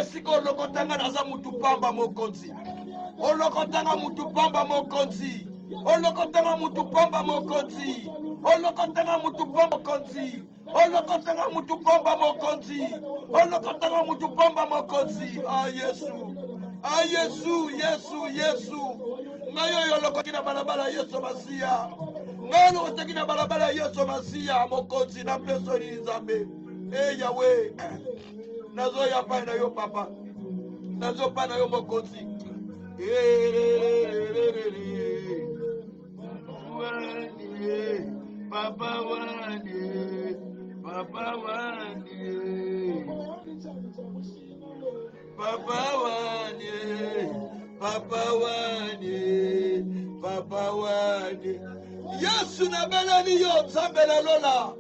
siko lokotanga naza mutu pamba mokonzi. Olokotanga mutu pamba mokonzi. Olokotanga mutu pamba mokonzi. Olokotanga mutu pamba mokonzi. Olokotanga mutu pamba mokonzi. Olokotanga mutu pamba mokonzi. Ah Yesu. Ah Yesu, Yesu, Yesu. Ngayo yolokokina balabala Yesu Masia. Ngayo yolokokina balabala Yesu Masia mokonzi na pesoni nzambe. Eh Yahweh. Nazo ya pa na yo papa. Nazo pa na yo mokonzi. Papa wani, Papa wani, Papa wani, Papa wani, Papa wani. Yesu na belani yo nzambela lola.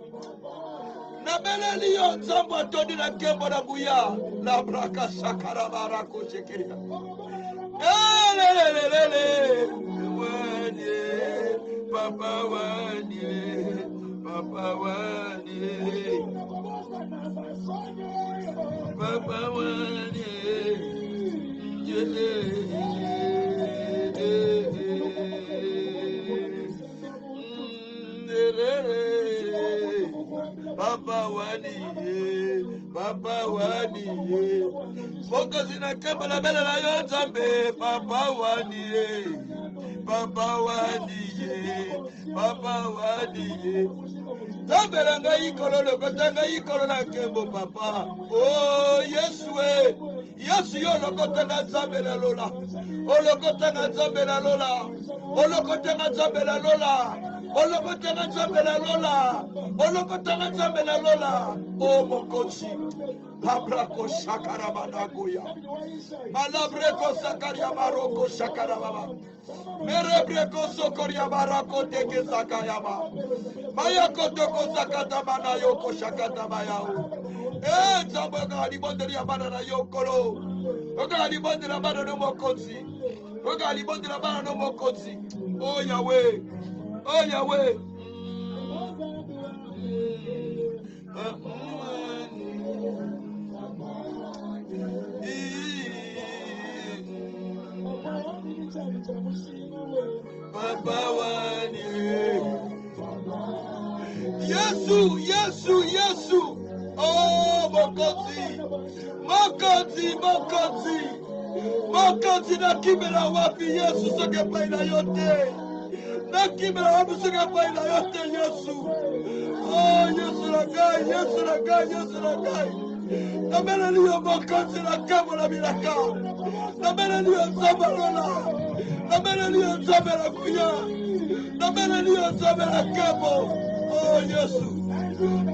Na belani yo nzamba todi na kembo na buya. La braka shakara barako shekeria. Wani, Papa wani, Papa wani, Papa wani, Papa wani, Papa wani, Mokozi na kemba la bela la yo nzambe. Papa wani, Papa wani, Papa wani. Zambela ngai kololo kotanga ikolo na kembo papa. Oh Yesu we. Yesu yo lokotanga nzambela lola. Olokotanga nzambela lola. Olokotanga nzambela lola. Olokotanga nzambela lola. Olokotanga nzambela lola. Oh mokozi. Labrako shakara banagoya. Malabreko sakaria maroko shakara baba. Merebreko sokoria barako teke sakayama. Mayako toko sakata bana yoko shakata bayao. Zamboga libonderi abana na yokolo. Oga libonderi abana no mokonzi. Oga libonderi abana no mokonzi. Oh Yahweh. Oh Yahweh. Papa wani. Yesu, Yesu, Yesu. Oh, mokonzi. Mokonzi, mokonzi. Mokonzi na kimela wapi Yesu soke pa ina yote. Na kimela wapi soke pa ina yote Yesu. Oh, Yesu na gai, Yesu na gai, Yesu na gai. Namela liyo mokonzi na kamo na milaka. Namela liyo zabalola. Namela liyo zabela kuya. Namela liyo zabela kamo. Oh, Yesu.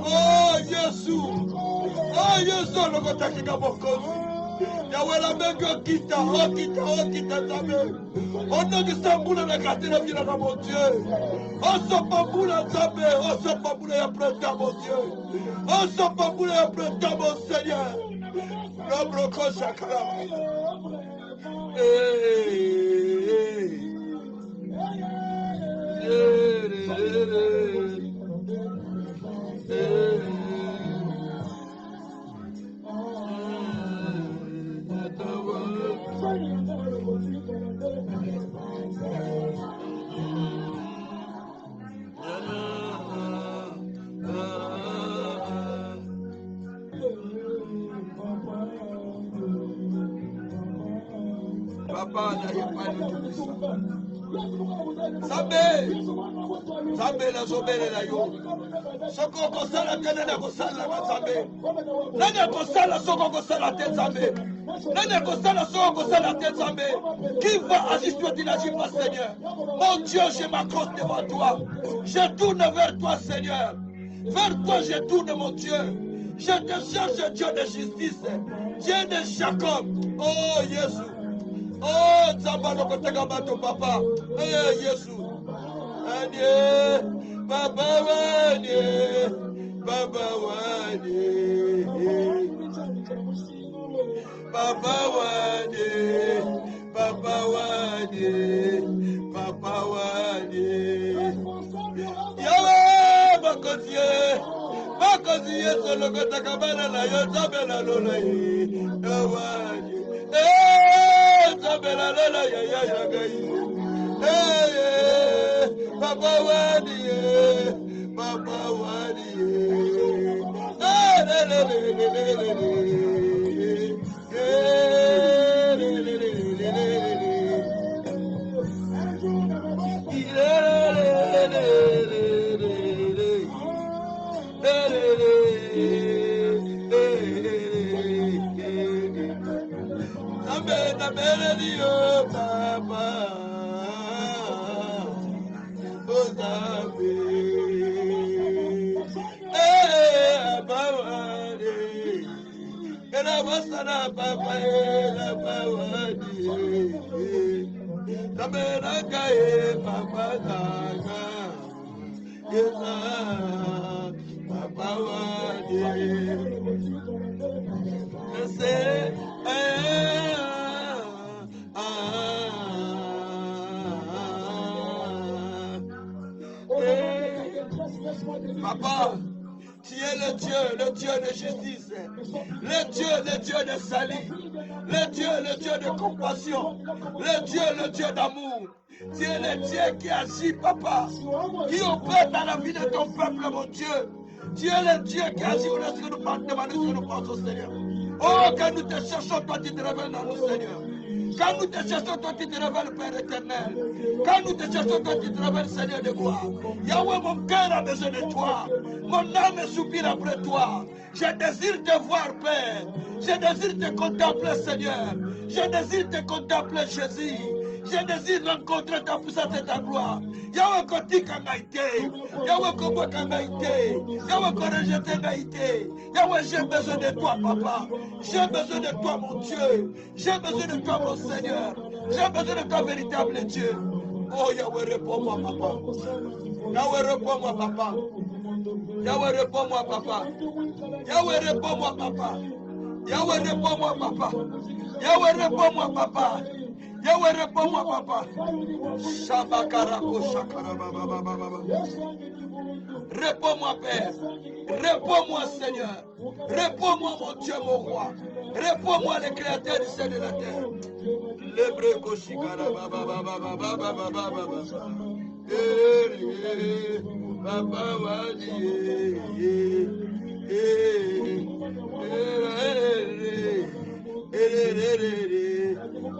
Oh, Yesu. Oh, Yesu lokotakika mokonzi. Yahweh la mengo kita, oh kita, oh kita zabe. Oh nongisambula na katira vina na mon Dieu. Oh sopambula zabe, oh sopambula ya preta mon Dieu. Oh sopambula ya preta mon Seigneur. Nobroko shakarama. Papa n'a pas de Zambe la zobele la yo. Soko kosala tene na kosala na Zambe. Nana kosala soko kosala te Zambe. Nana kosala soko kosala te Zambe. Qui va agir toi tu n'agis pas Seigneur. Mon Dieu, je m'accroche devant toi. Je tourne vers toi Seigneur. Vers toi je tourne mon Dieu. Je te cherche Dieu de justice. Dieu de Jacob. Oh Jésus. Oh, Zambalo kotega bato papa. Eh, Yesu. Anye, Baba wanye, Baba wanye, Baba wanye, Baba wanye, Baba wanye. Yahweh, Makotie, Bokozi yeso lokota kabala la yo tabela lola ye. Awani. Tabela lola ya ya ya gai. Papa wani ye. Papa wani ye. Papa, tu es le Dieu de justice, le Dieu de salut, le Dieu de compassion, le Dieu d'amour. Tu es le Dieu qui agit, papa, qui opère dans la vie de ton peuple, mon Dieu. Tu es le Dieu qui agit lorsque nous demandons ce que nous pensons, Seigneur. Oh, quand nous te cherchons, toi tu te révèles dans nous, Seigneur. Quand nous te cherchons, toi tu te révèles, Père éternel. Quand nous te cherchons, toi tu te révèles, Seigneur de gloire. Yahweh, mon cœur a besoin de toi. Mon âme soupire après toi. Je désire te voir, Père. Je désire te contempler, Seigneur. Je désire te contempler, Jésus. Je désire rencontrer ta puissance et ta gloire. Yahweh, koti kangaïté. Yahweh, kobo kangaïté. Yahweh, korejete ngaïté. Yahweh, j'ai besoin de toi, papa. J'ai besoin de toi, mon Dieu. J'ai besoin de toi, mon Seigneur. J'ai besoin de toi, véritable Dieu. Oh, Yahweh, réponds-moi, papa. Yahweh, réponds-moi, papa. Yahweh, réponds-moi, papa. Yahweh, réponds-moi, papa. Yahweh, réponds-moi, papa. Yahweh, réponds-moi, papa. Yahweh, réponds-moi, papa. Shabakarako shakarababababa. Réponds-moi, Père. Réponds-moi, Seigneur. Réponds-moi, mon Dieu, mon roi. Réponds-moi, le créateur du ciel et de la terre. Lebreko shikarababababababababa. Papa wani.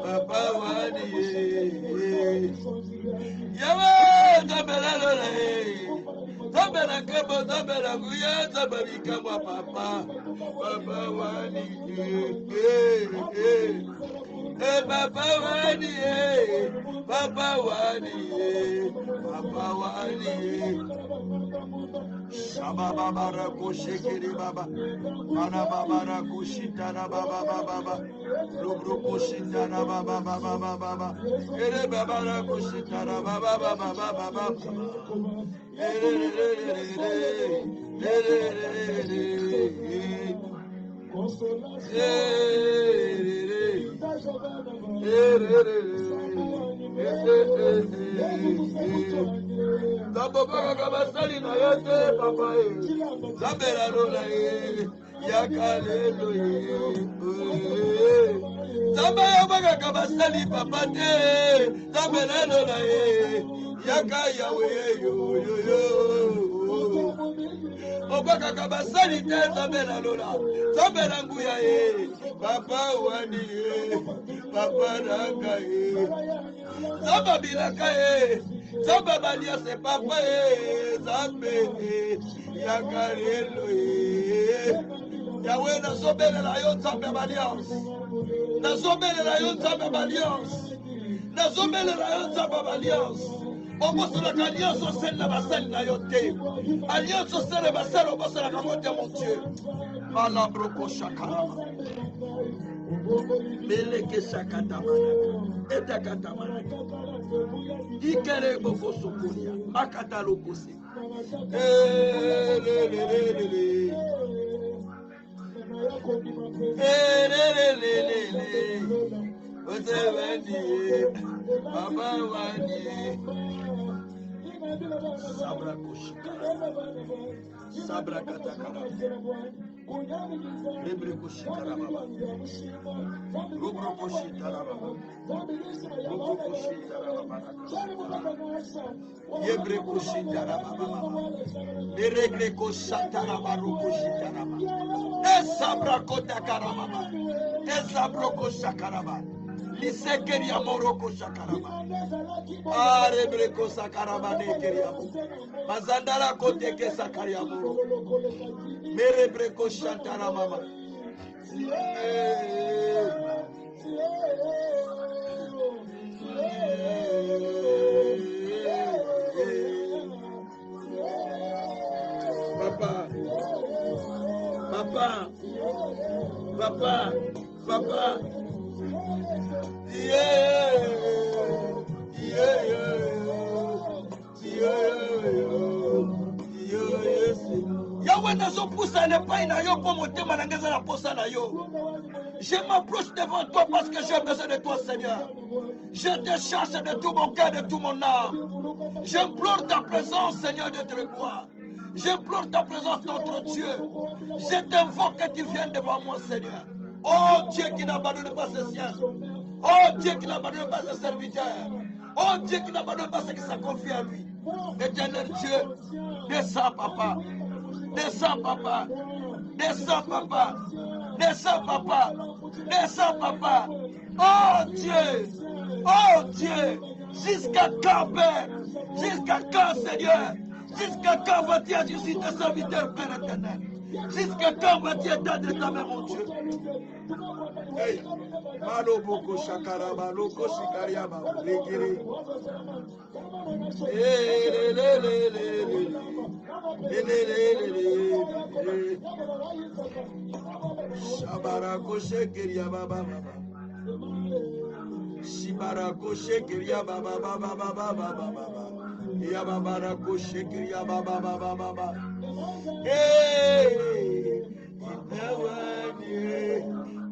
Papa wani. Yahweh, tabela lole. Tabela kebo, tabela guya, tabeli kama papa. Papa wani. Papa wani. Papa wani. Papa wani. Shababara koshekiri baba. Mana babara koshitana baba baba. Rubru koshitana baba baba baba. Ere babara koshitana baba baba baba. Papa kabasali na yote papa Zabera lola yakalelo Zabaya baga kabasali papa te Zabera lola yakayawe yo Obaga kabasali te Zabera lola Zabera nguya papa wani papa raka Zaba bilaka Zaba balia se papa Zambe yakarelo Yahweh na sobele la yo Zambe alliance na sobele la yo Zambe alliance na sobele la yo Zambe alliance Oboso la alliance au sein de la bassin na yo te alliance au sein de la bassin oboso la kamote mon Dieu malabroko shakarama Meleke shakatamana etakatamana Ikere boko sokolia makata lokose Papa wani Sabra Koshikara. Sabra Katakara. Lebre Koshikara Baba. Rubro Koshitara Baba. Rubro Koshitara Baba. Yebre Koshitara Baba. Lebre Koshatara Baba. Koshitara Baba. Esabra Kotakara Baba. Esabro Koshakara Baba. Lisekeri Amoroko Shakaraba. Arebreko Sakaraba Nekeriamo. Mazandara Koteke Sakariamo. Merebreko Shantara Mama. Papa. Papa. Papa. Papa. Yahweh nazo poussa les pains na yo pour monter manangeza la posa na yo. Je m'approche devant toi parce que j'ai besoin de toi, Seigneur. Je te cherche de tout mon cœur, de tout mon âme. J'implore ta présence, Seigneur, de te gloire. J'implore ta présence, notre Dieu. Je t'invoque que tu viennes devant moi, Seigneur. Oh Dieu qui n'abandonne pas ses siens. Oh Dieu qui n'abandonne pas ses serviteurs. Oh Dieu qui n'abandonne pas ceux qui s'en confient à lui. Éternel Dieu, descends, papa. Descends, papa. Descends, papa. Descends, papa. Descends, papa. Oh Dieu. Oh Dieu. Jusqu'à quand, Père? Jusqu'à quand, Seigneur? Jusqu'à quand vas-tu agir tes serviteurs, Père éternel? Jusqu'à quand vas-tu étendre ta main, mon Dieu? Hey. Maloboko shakaraba, loko shikariaba, regere. Shabarako shekeriaba baba. Shibarako shekeriaba baba baba baba baba. Yababarako shekeriaba baba baba baba. Hey,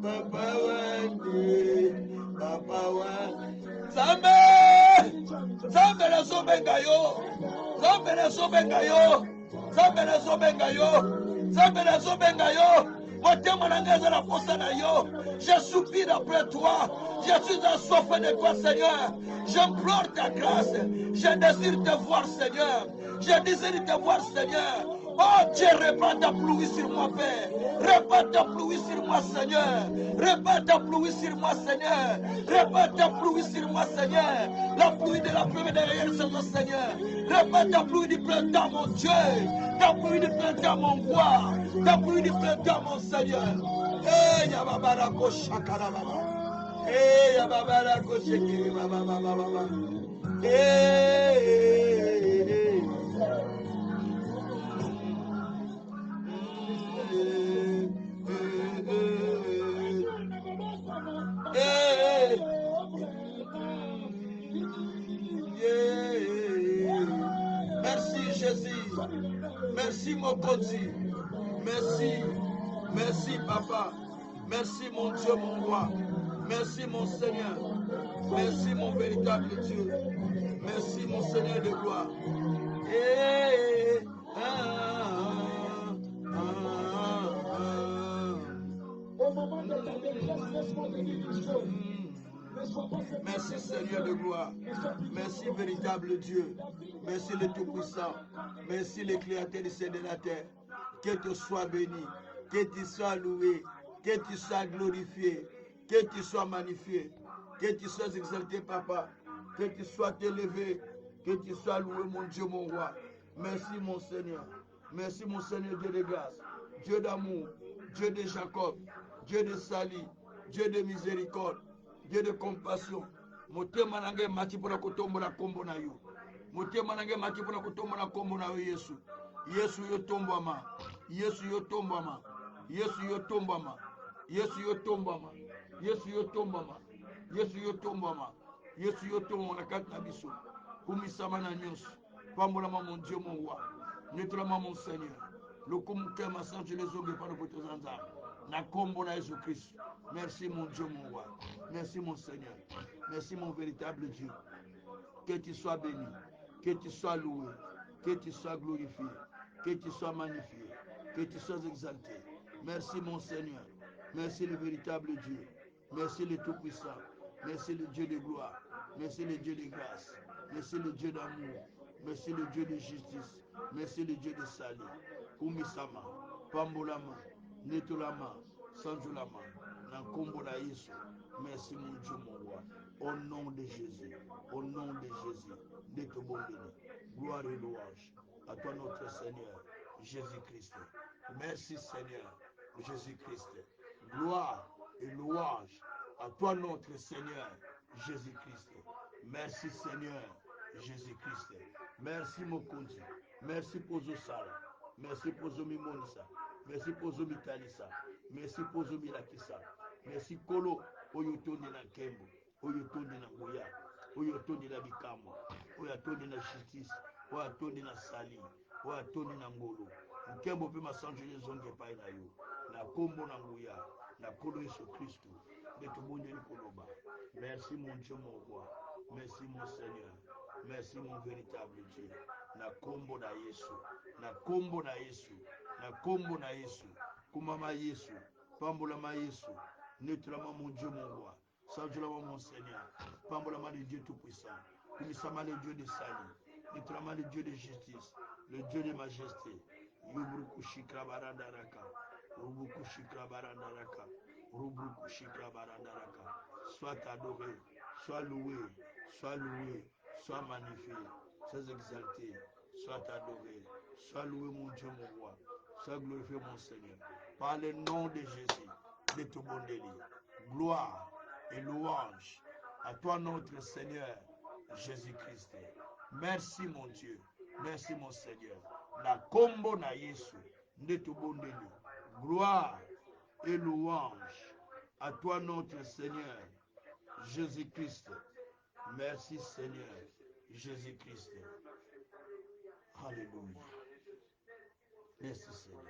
Papa Wandi, Papa Wandi. Zambe na sobenga yo, Zambe na sobenga yo, Zambe na sobenga yo, Zambe na sobenga yo. Je soupire après toi. Je suis assoiffé de toi, Seigneur. J'implore ta grâce. Je désire te voir, Seigneur. Je désire te voir, Seigneur. Oh Dieu, répands ta pluie sur moi, Père. Répands ta pluie sur moi, Seigneur. Répands ta pluie sur moi, Seigneur. Répands ta pluie sur moi, Seigneur. La pluie de la pluie derrière ce Seigneur. Répands ta pluie du printemps, mon Dieu. Ta pluie du printemps, mon roi. Ta pluie du printemps, mon Seigneur. Eh, Yababara Koshakara Baba. Eh, Yababara Koshekiri Baba Baba Baba. Merci Jésus. Merci mon Dieu. Merci. Merci papa. Merci mon Dieu, mon roi. Merci mon Seigneur. Merci mon véritable Dieu. Merci mon Seigneur de gloire. Merci Seigneur de gloire. Merci véritable Dieu. Merci le Tout-Puissant. Merci le Créateur du ciel et de la terre. Que tu sois béni. Que tu sois loué. Que tu sois glorifié. Que tu sois magnifié. Que tu sois exalté, papa. Que tu sois élevé. Que tu sois loué, mon Dieu, mon roi. Merci, mon Seigneur. Merci, mon Seigneur, Dieu de grâce. Dieu d'amour. Dieu de Jacob. Dieu de salut. Dieu de miséricorde. Dieu de compassion. Motema nange mati pona kutombola kombo na yo. Motema nange mati pona kutombola kombo na yo Yesu. Yesu yo tombama. Yesu yo tombama. Yesu yo tombama. Yesu yo tombama. Yesu yo tombama. Yesu yo tombama. Yesu yo tombama na kati na biso. Kumisama na nyonso. Pambolama mon Dieu mon roi. Nettoie-moi mon Seigneur. Lokumu kema sanche les hommes par le côté zanza. Na kombo na Jésus Christ. Merci mon Dieu mon roi. Merci mon Seigneur. Merci mon véritable Dieu. Que tu sois béni. Que tu sois loué, que tu sois glorifié, que tu sois magnifié, que tu sois exalté. Merci mon Seigneur. Merci le véritable Dieu. Merci le Tout-Puissant. Merci le Dieu de gloire. Merci le Dieu de grâce. Merci le Dieu d'amour. Merci le Dieu de justice. Merci le Dieu de salut. Kumisama, Pambolama, Netolama, Sanjolama, Nankombo na Yesu. Merci mon Dieu, mon roi. Au nom de Jésus. Au nom de Jésus. Gloire et louange à toi notre Seigneur Jésus-Christ. Merci Seigneur Jésus-Christ. Gloire et louange à toi notre Seigneur Jésus-Christ. Merci Seigneur Jésus-Christ. Merci Mokonzi. Merci pour Zosala. Merci pour Zomimonisa. Merci pour Zomitalisa. Merci pour Zomilakisa. Merci Kolo Oyotoni na Kembo. Oyotoni na Goya. Oyotoni na Bikamo. Oyotoni na Justice. Oyotoni na Sali. Oyotoni na Ngolo. Nkembo pe masanjele zonge pai na yo. Na Kombo na Ngoya. Na Kolo Yesu Christo. De Tobonde ni Koloba. Merci mon Dieu, mon roi. Merci mon Seigneur. Merci mon véritable Dieu. Na Kombo na Yesu. Na Kombo na Yesu. Na Kombo na Yesu. Kumama Yesu. Pambolama Yesu. Netulama mon Dieu, mon roi. Sanjulama mon Seigneur. Pambolama le Dieu Tout-Puissant. Kumisama le Dieu de salut. Netulama le Dieu de justice. Le Dieu de majesté. Yubruku Shikra Barandaraka. Rubuku Shikra Barandaraka. Rubuku Shikra Barandaraka. Sois adoré, sois loué, sois loué, sois magnifié, sois exalté, sois adoré, sois loué mon Dieu, mon roi, sois glorifié mon Seigneur. Par le nom de Jésus, de tout bon délit. Gloire et louange à toi notre Seigneur Jésus-Christ. Merci mon Dieu, merci mon Seigneur. La combo na Yesu, de tout bon délit. Gloire et louange à toi notre Seigneur Jésus-Christ. Merci Seigneur Jésus-Christ. Alléluia. Merci Seigneur.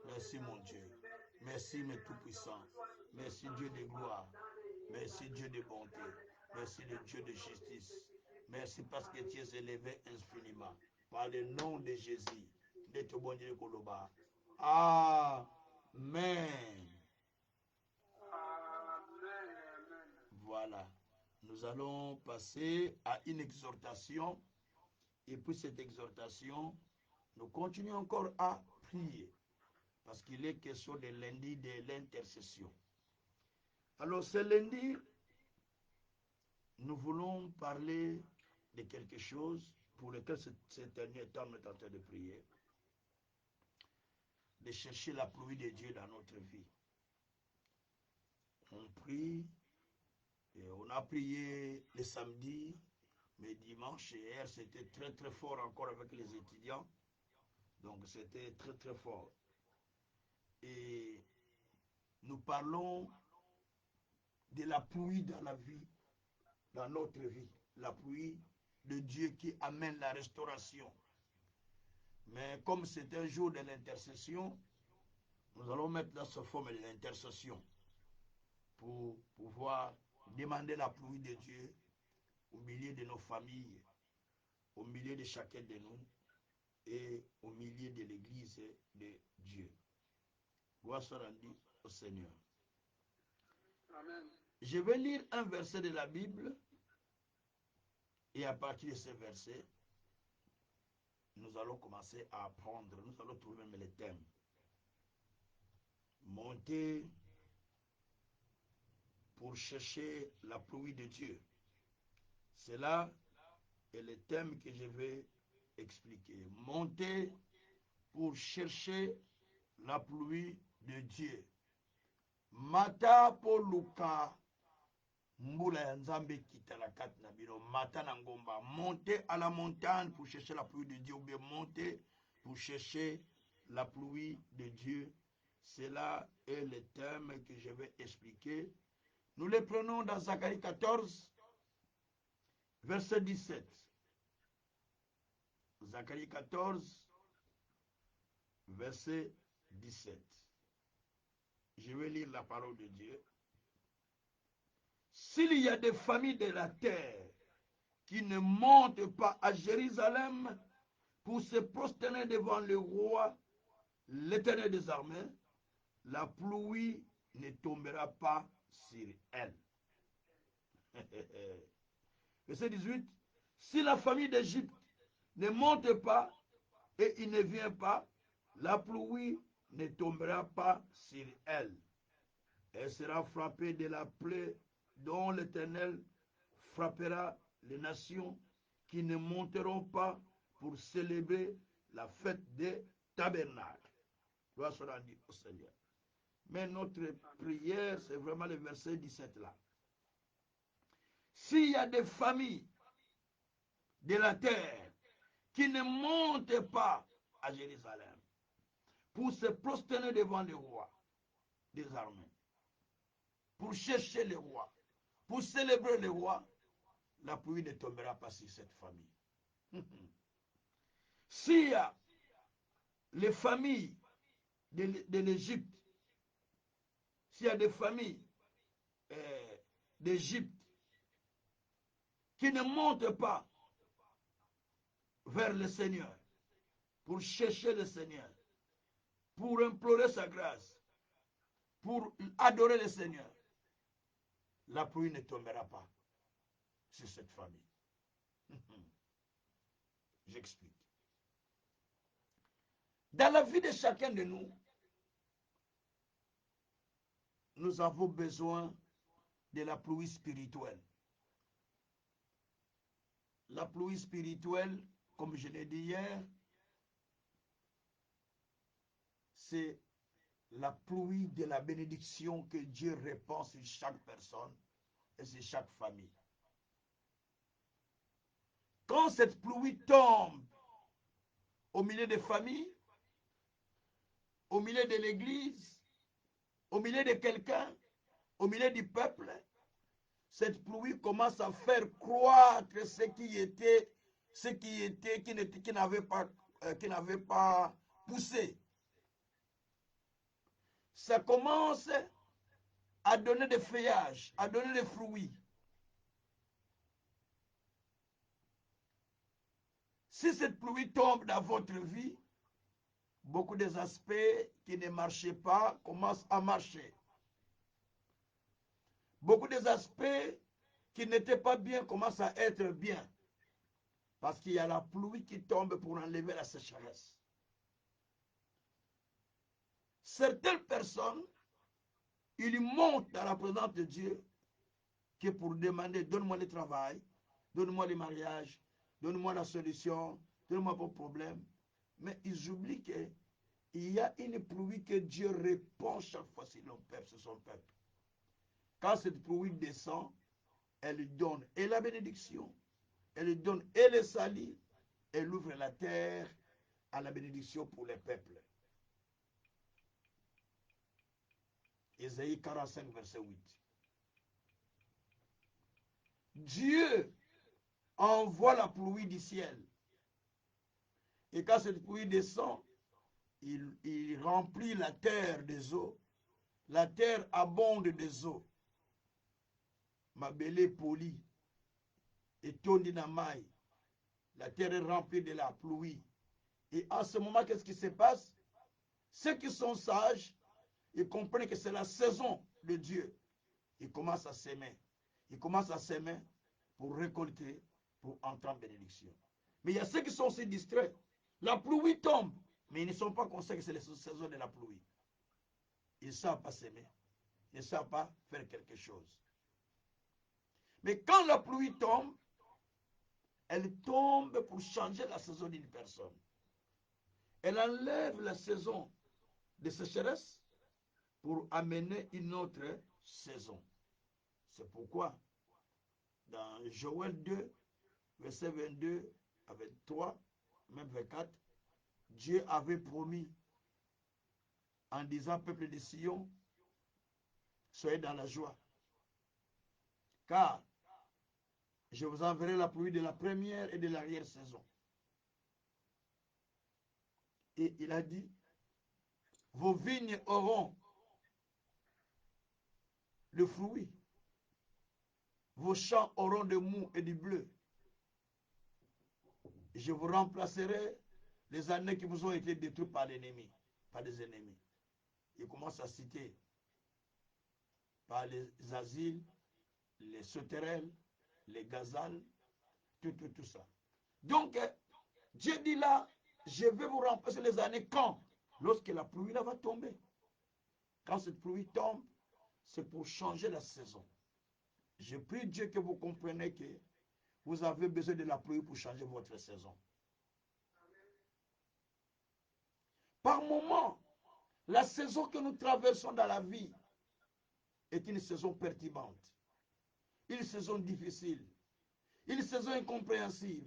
Merci mon Dieu. Merci mes tout-puissants. Merci Dieu de gloire. Merci Dieu de bonté. Merci le Dieu de justice. Merci parce que tu es élevé infiniment. Par le nom de Jésus. De tout bon Dieu Koloba. Amen. Voilà. Nous allons passer à une exhortation. Et puis cette exhortation, nous continuons encore à prier. Parce qu'il est question de lundi de l'intercession. Alors ce lundi, nous voulons parler de quelque chose pour lequel ce dernier temps nous est en train de prier. De chercher la pluie de Dieu dans notre vie. On prie. Et on a prié le samedi, mais dimanche et hier, c'était très très fort encore avec les étudiants. Donc c'était très très fort. Et nous parlons de la pluie dans la vie, dans notre vie. La pluie de Dieu qui amène la restauration. Mais comme c'est un jour de l'intercession, nous allons mettre dans ce forme de l'intercession pour pouvoir demander la pluie de Dieu au milieu de nos familles, au milieu de chacun de nous et au milieu de l'église de Dieu. Gloire soit rendue au Seigneur. Amen. Je vais lire un verset de la Bible et à partir de ce verset, nous allons commencer à apprendre, nous allons trouver même les thèmes. Monter pour chercher la pluie de Dieu. Cela est le thème que je vais expliquer. Monter pour chercher la pluie de Dieu. Mata pour Luka mbula ya Nzambe kitalakat na bino mata na ngomba. Monter à la montagne pour chercher la pluie de Dieu ou bien monter pour chercher la pluie de Dieu. Cela est le thème que je vais expliquer. Nous les prenons dans Zacharie 14, verset 17. Zacharie 14, verset 17. Je vais lire la parole de Dieu. S'il y a des familles de la terre qui ne monte pas à Jérusalem pour se prosterner devant le roi, l'Éternel des armées, la pluie ne tombera pas sur elle. Verset 18. Si la famille d'Égypte ne monte pas et il ne vient pas, la pluie ne tombera pas sur elle. Elle sera frappée de la plaie dont l'Éternel frappera les nations qui ne monteront pas pour célébrer la fête des tabernacles. Gloire soit rendue au Seigneur. Mais notre prière, c'est vraiment le verset 17 là. S'il y a des familles de la terre qui ne montent pas à Jérusalem pour se prosterner devant le roi des armées, pour chercher le roi, pour célébrer le roi, la pluie ne tombera pas sur cette famille. S'il y a les familles de l'Égypte, s'il y a des familles d'Égypte qui ne montent pas vers le Seigneur, pour chercher le Seigneur, pour implorer sa grâce, pour adorer le Seigneur, la pluie ne tombera pas sur cette famille. J'explique. Dans la vie de chacun de nous, nous avons besoin de la pluie spirituelle. La pluie spirituelle, comme je l'ai dit hier, c'est la pluie de la bénédiction que Dieu répand sur chaque personne et sur chaque famille. Quand cette pluie tombe au milieu des familles, au milieu de l'église, au milieu de quelqu'un, au milieu du peuple, cette pluie commence à faire croître qui n'avait pas poussé. Ça commence à donner des feuillages, à donner des fruits. Si cette pluie tombe dans votre vie, beaucoup des aspects qui ne marchaient pas commencent à marcher. Beaucoup des aspects qui n'étaient pas bien commencent à être bien. Parce qu'il y a la pluie qui tombe pour enlever la sécheresse. Certaines personnes, ils montent dans la présence de Dieu que pour demander, donne-moi le travail, donne-moi le mariage, donne-moi la solution, donne-moi vos problèmes. Mais ils oublient qu'il y a une pluie que Dieu répand chaque fois sur son peuple. Quand cette pluie descend, elle donne et la bénédiction, elle donne et le salut, elle ouvre la terre à la bénédiction pour les peuples. Ésaïe 45, verset 8. Dieu envoie la pluie du ciel. Et quand cette pluie descend, il remplit la terre des eaux. La terre abonde des eaux. Mabele poli. Et tondi na mai. La terre est remplie de la pluie. Et en ce moment, qu'est-ce qui se passe? Ceux qui sont sages, ils comprennent que c'est la saison de Dieu. Ils commencent à s'aimer. Ils commencent à s'aimer pour récolter, pour entrer en bénédiction. Mais il y a ceux qui sont aussi distraits. La pluie tombe, mais ils ne sont pas conscients que c'est la saison de la pluie. Ils ne savent pas s'aimer. Ils ne savent pas faire quelque chose. Mais quand la pluie tombe, elle tombe pour changer la saison d'une personne. Elle enlève la saison de sécheresse pour amener une autre saison. C'est pourquoi, dans Joël 2, verset 22 à 23, même 24, Dieu avait promis en disant, peuple de Sion, soyez dans la joie. Car je vous enverrai la pluie de la première et de l'arrière-saison. Et il a dit, vos vignes auront le fruit. Vos champs auront de mou et du bleu. Je vous remplacerai les années qui vous ont été détruites par l'ennemi, par des ennemis. Il commence à citer par les asiles, les sauterelles, les gazelles, tout ça. Donc, Dieu dit là, je vais vous remplacer les années quand? Lorsque la pluie là va tomber. Quand cette pluie tombe, c'est pour changer la saison. Je prie Dieu que vous compreniez que vous avez besoin de la pluie pour changer votre saison. Par moment, la saison que nous traversons dans la vie est une saison perturbante, une saison difficile, une saison incompréhensible,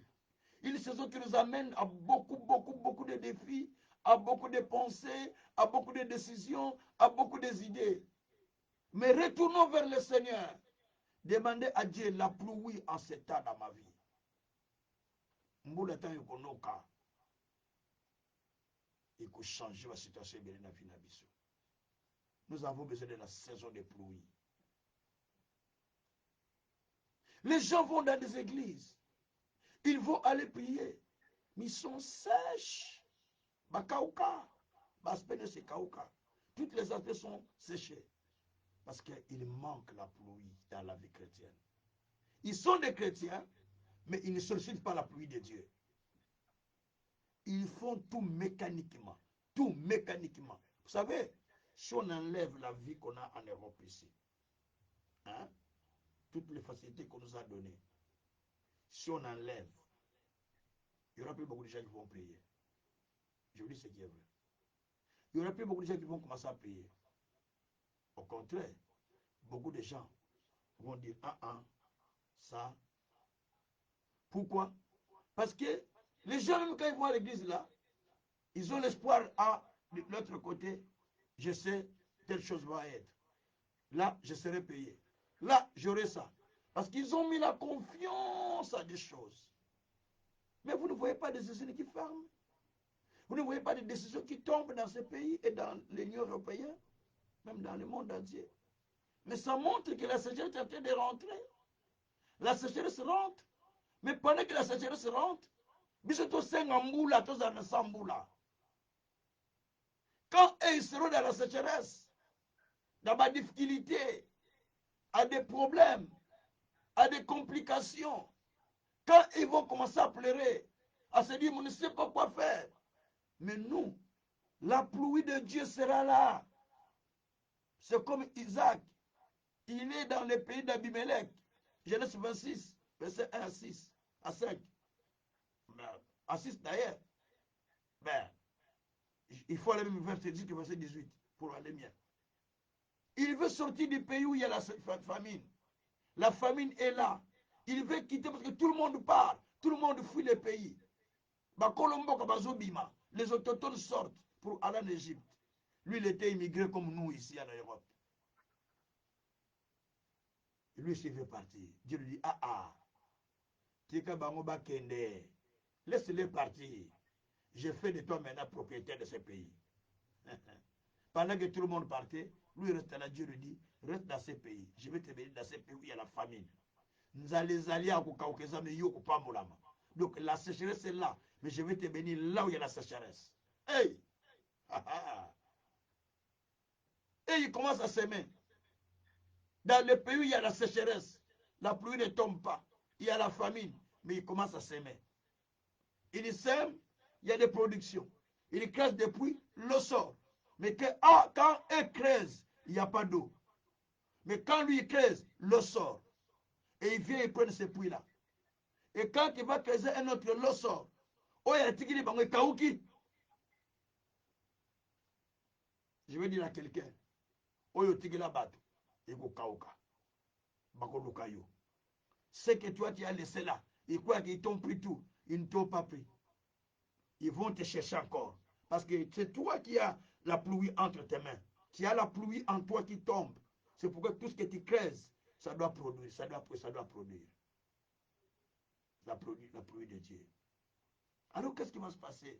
une saison qui nous amène à beaucoup de défis, à beaucoup de pensées, à beaucoup de décisions, à beaucoup d'idées. Mais retournons vers le Seigneur. Demandez à Dieu la pluie en ce temps dans ma vie. Il faut changer la situation de la vie. Nous avons besoin de la saison de pluie. Les gens vont dans des églises. Ils vont aller prier. Mais ils sont sèches. Toutes les aspects sont séchés. Parce qu'il manque la pluie dans la vie chrétienne. Ils sont des chrétiens, mais ils ne sollicitent pas la pluie de Dieu. Ils font tout mécaniquement. Tout mécaniquement. Vous savez, si on enlève la vie qu'on a en Europe ici, hein, toutes les facilités qu'on nous a données, si on enlève, il n'y aura plus beaucoup de gens qui vont prier. Je vous dis ce qui est vrai. Il n'y aura plus beaucoup de gens qui vont commencer à prier. Au contraire, beaucoup de gens vont dire ça. Pourquoi? Parce que les gens, même quand ils vont à l'église là, ils ont l'espoir à l'autre côté. Je sais, telle chose va être. Là, je serai payé. Là, j'aurai ça. Parce qu'ils ont mis la confiance à des choses. Mais vous ne voyez pas des usines qui ferment. Vous ne voyez pas des décisions qui tombent dans ce pays et dans l'Union européenne, même dans le monde entier. Mais ça montre que la sécheresse est en train de rentrer. La sécheresse rentre. Mais pendant que la sécheresse rentre, quand ils seront dans la sécheresse, dans ma difficulté, à des problèmes, à des complications, quand ils vont commencer à pleurer, à se dire, on ne sait pas quoi faire. Mais nous, la pluie de Dieu sera là. C'est comme Isaac. Il est dans le pays d'Abimelech. Genèse 26, verset 1 à 6, à 5. À 6 d'ailleurs. Il faut aller même verset 10 verset 18 pour aller bien. Il veut sortir du pays où il y a la famine. La famine est là. Il veut quitter parce que tout le monde part. Tout le monde fuit le pays. Les autochtones sortent pour aller en Égypte. Lui, il était immigré comme nous ici en Europe. Lui, il veut partir. Dieu lui dit, laisse-les partir. Je fais de toi maintenant propriétaire de ce pays. Pendant que tout le monde partait, lui reste là, Dieu lui dit, reste dans ce pays. Je vais te bénir dans ce pays où il y a la famine. Donc la sécheresse est là, mais je vais te bénir là où il y a la sécheresse. Hey! Et il commence à s'aimer. Dans le pays où il y a la sécheresse, la pluie ne tombe pas. Il y a la famine, mais il commence à s'aimer. Il sème, il y a des productions. Il creuse des puits, l'eau sort. Mais quand il creuse, il n'y a pas d'eau. Mais quand lui il creuse, l'eau sort. Et il vient et prend ces puits-là. Et quand il va creuser un autre, l'eau sort. Je vais dire à quelqu'un, ce que toi tu as laissé là, ils croient qu'ils t'ont pris tout. Ils ne t'ont pas pris. Ils vont te chercher encore. Parce que c'est toi qui as la pluie entre tes mains. Tu as la pluie en toi qui tombe. C'est pourquoi tout ce que tu creuses, ça doit produire, ça doit produire. La pluie de Dieu. Alors qu'est-ce qui va se passer?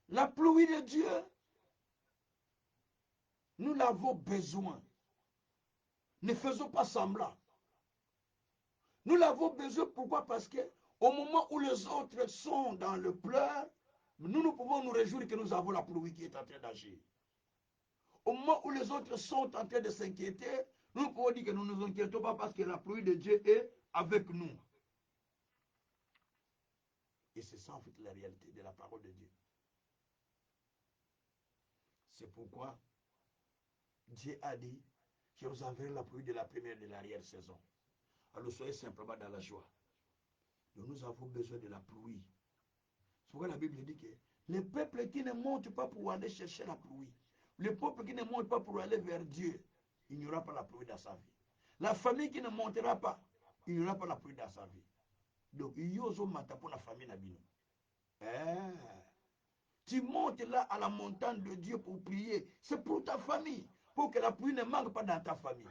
La pluie de Dieu, nous l'avons besoin. Ne faisons pas semblant. Nous l'avons besoin, pourquoi? Parce que au moment où les autres sont dans le pleur, nous pouvons nous réjouir que nous avons la pluie qui est en train d'agir. Au moment où les autres sont en train de s'inquiéter, nous pouvons dire que nous ne nous inquiétons pas parce que la pluie de Dieu est avec nous. Et c'est ça en fait la réalité de la parole de Dieu. C'est pourquoi Dieu a dit, je vous enverrai la pluie de la première et de l'arrière-saison. Alors soyez simplement dans la joie. Donc nous avons besoin de la pluie. C'est pourquoi la Bible dit que les peuples qui ne montent pas pour aller chercher la pluie, les peuples qui ne montent pas pour aller vers Dieu, il n'y aura pas la pluie dans sa vie. La famille qui ne montera pas, il n'y aura pas la pluie dans sa vie. Donc, il y a pour la famille. Tu montes là à la montagne de Dieu pour prier. C'est pour ta famille. Pour que la pluie ne manque pas dans ta famille.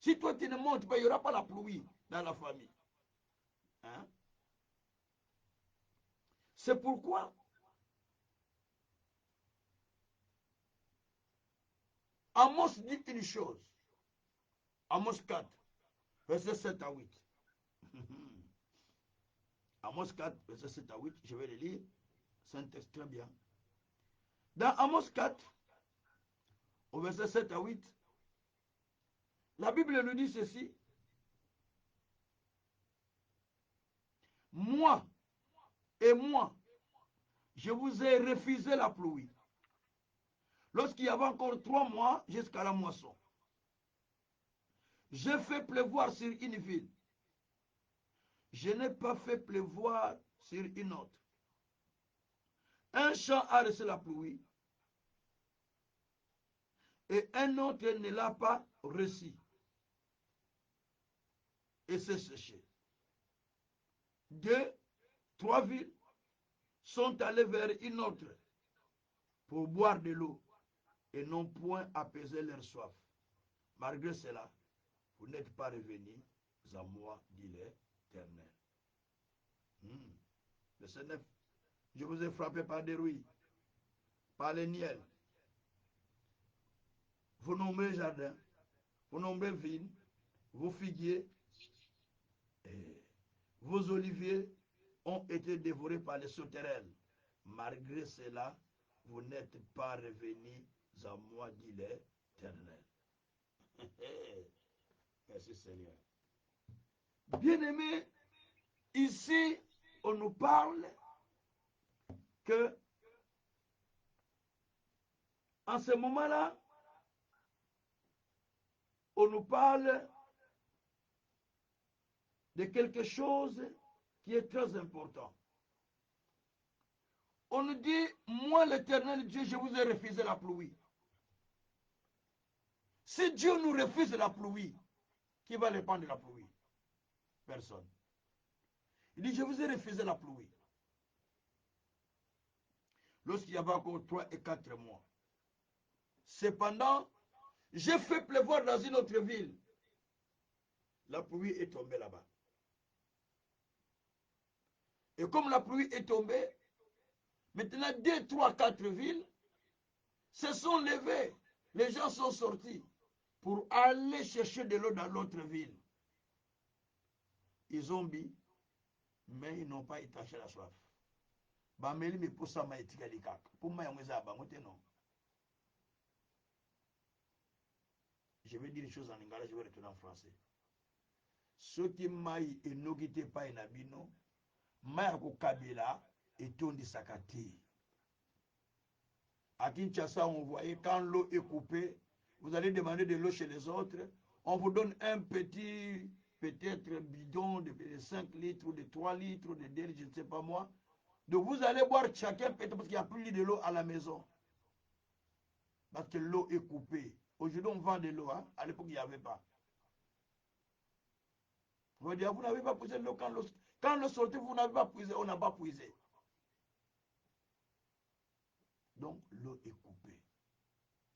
Si toi tu ne montes pas, il n'y aura pas la pluie dans la famille. C'est pourquoi Amos dit une chose. Amos 4, verset 7 à 8. Amos 4, verset 7 à 8, je vais le lire. C'est un texte très bien. Dans Amos 4, au verset 7 à 8, la Bible nous dit ceci. Moi, je vous ai refusé la pluie. Lorsqu'il y avait encore 3 mois jusqu'à la moisson. J'ai fait pleuvoir sur une ville. Je n'ai pas fait pleuvoir sur une autre. Un champ a reçu la pluie et un autre ne l'a pas reçu. Et c'est séché. 2, 3 villes sont allées vers une autre pour boire de l'eau et n'ont point apaisé leur soif. Malgré cela, vous n'êtes pas revenus à moi, dit l'Éternel. Verset 9. Je vous ai frappé par des rouilles, par les niels, vos nombreux jardins, vos nombreuses vignes, vos figuiers, et vos oliviers ont été dévorés par les sauterelles. Malgré cela, vous n'êtes pas revenus à moi, dit l'Éternel. Merci Seigneur. Bien-aimés, ici, on nous parle que en ce moment-là, on nous parle de quelque chose qui est très important. On nous dit, moi l'Éternel Dieu, je vous ai refusé la pluie. Si Dieu nous refuse la pluie, qui va répandre la pluie? Personne. Il dit, je vous ai refusé la pluie. Lorsqu'il y avait encore 3 et 4 mois. Cependant, j'ai fait pleuvoir dans une autre ville. La pluie est tombée là-bas. Et comme la pluie est tombée, maintenant 2, 3, 4 villes se sont levées. Les gens sont sortis pour aller chercher de l'eau dans l'autre ville. Ils ont bu, mais ils n'ont pas étanché la soif. Je vais dire une chose en lingala, je vais retourner en français. Ceux qui maillent et n'ogité pas en abino, maillent au kabila et tourne sakati. À Kinshasa, on voyait quand l'eau est coupée, vous allez demander de l'eau chez les autres, on vous donne un petit, peut-être bidon de 5 litres ou de 3 litres ou de 2 litres, je ne sais pas moi. Donc vous allez boire chacun peut-être parce qu'il n'y a plus de l'eau à la maison. Parce que l'eau est coupée. Aujourd'hui, on vend de l'eau. Hein? À l'époque, il n'y avait pas. Vous va dire, vous n'avez pas puisé l'eau quand l'eau sortait, vous n'avez pas puisé, on n'a pas puisé. Donc, l'eau est coupée.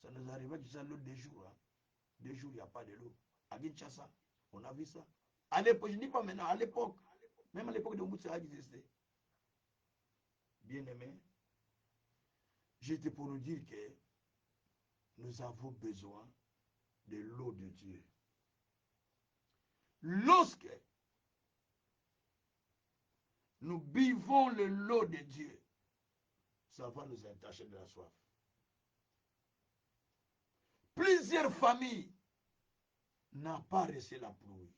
Ça nous arrivait que c'est l'eau des jours. Hein? Des jours, il n'y a pas de l'eau. À Kinshasa, on a vu ça. À l'époque, je ne dis pas maintenant, à l'époque, même à l'époque de Moussa existait. Bien aimé, j'étais pour nous dire que nous avons besoin de l'eau de Dieu. Lorsque nous buvons le lot de Dieu, ça va nous entacher de la soif. Plusieurs familles n'ont pas reçu la pluie.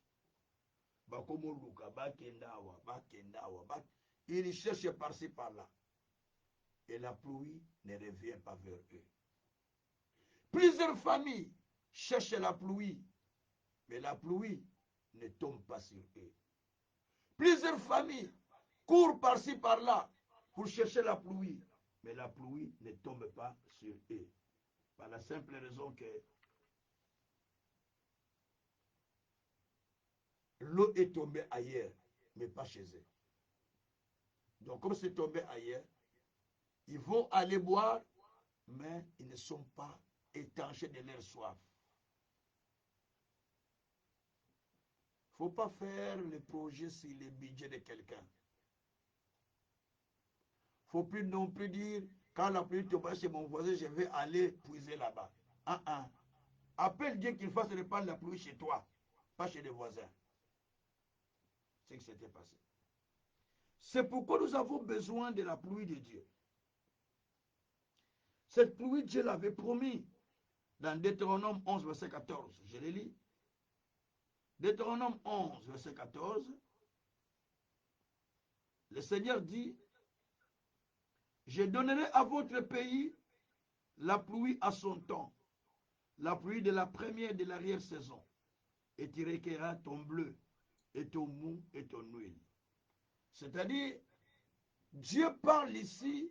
Ils cherchent par-ci par-là. Et la pluie ne revient pas vers eux. Plusieurs familles cherchent la pluie, mais la pluie ne tombe pas sur eux. Plusieurs familles courent par-ci par-là pour chercher la pluie, mais la pluie ne tombe pas sur eux. Par la simple raison que l'eau est tombée ailleurs, mais pas chez eux. Donc, comme c'est tombé ailleurs, ils vont aller boire, mais ils ne sont pas étanchés de leur soif. Il ne faut pas faire le projet sur le budget de quelqu'un. Il ne faut plus non plus dire, quand la pluie tombe chez mon voisin, je vais aller puiser là-bas. Appelle Dieu qu'il fasse répandre la pluie chez toi, pas chez les voisins. C'est ce qui s'était passé. C'est pourquoi nous avons besoin de la pluie de Dieu. Cette pluie, Dieu l'avait promis dans Deutéronome 11, verset 14. Je le lis. Deutéronome 11, verset 14. Le Seigneur dit, je donnerai à votre pays la pluie à son temps, la pluie de la première et de l'arrière-saison, et tu recueilleras ton bleu, et ton mou, et ton huile. C'est-à-dire, Dieu parle ici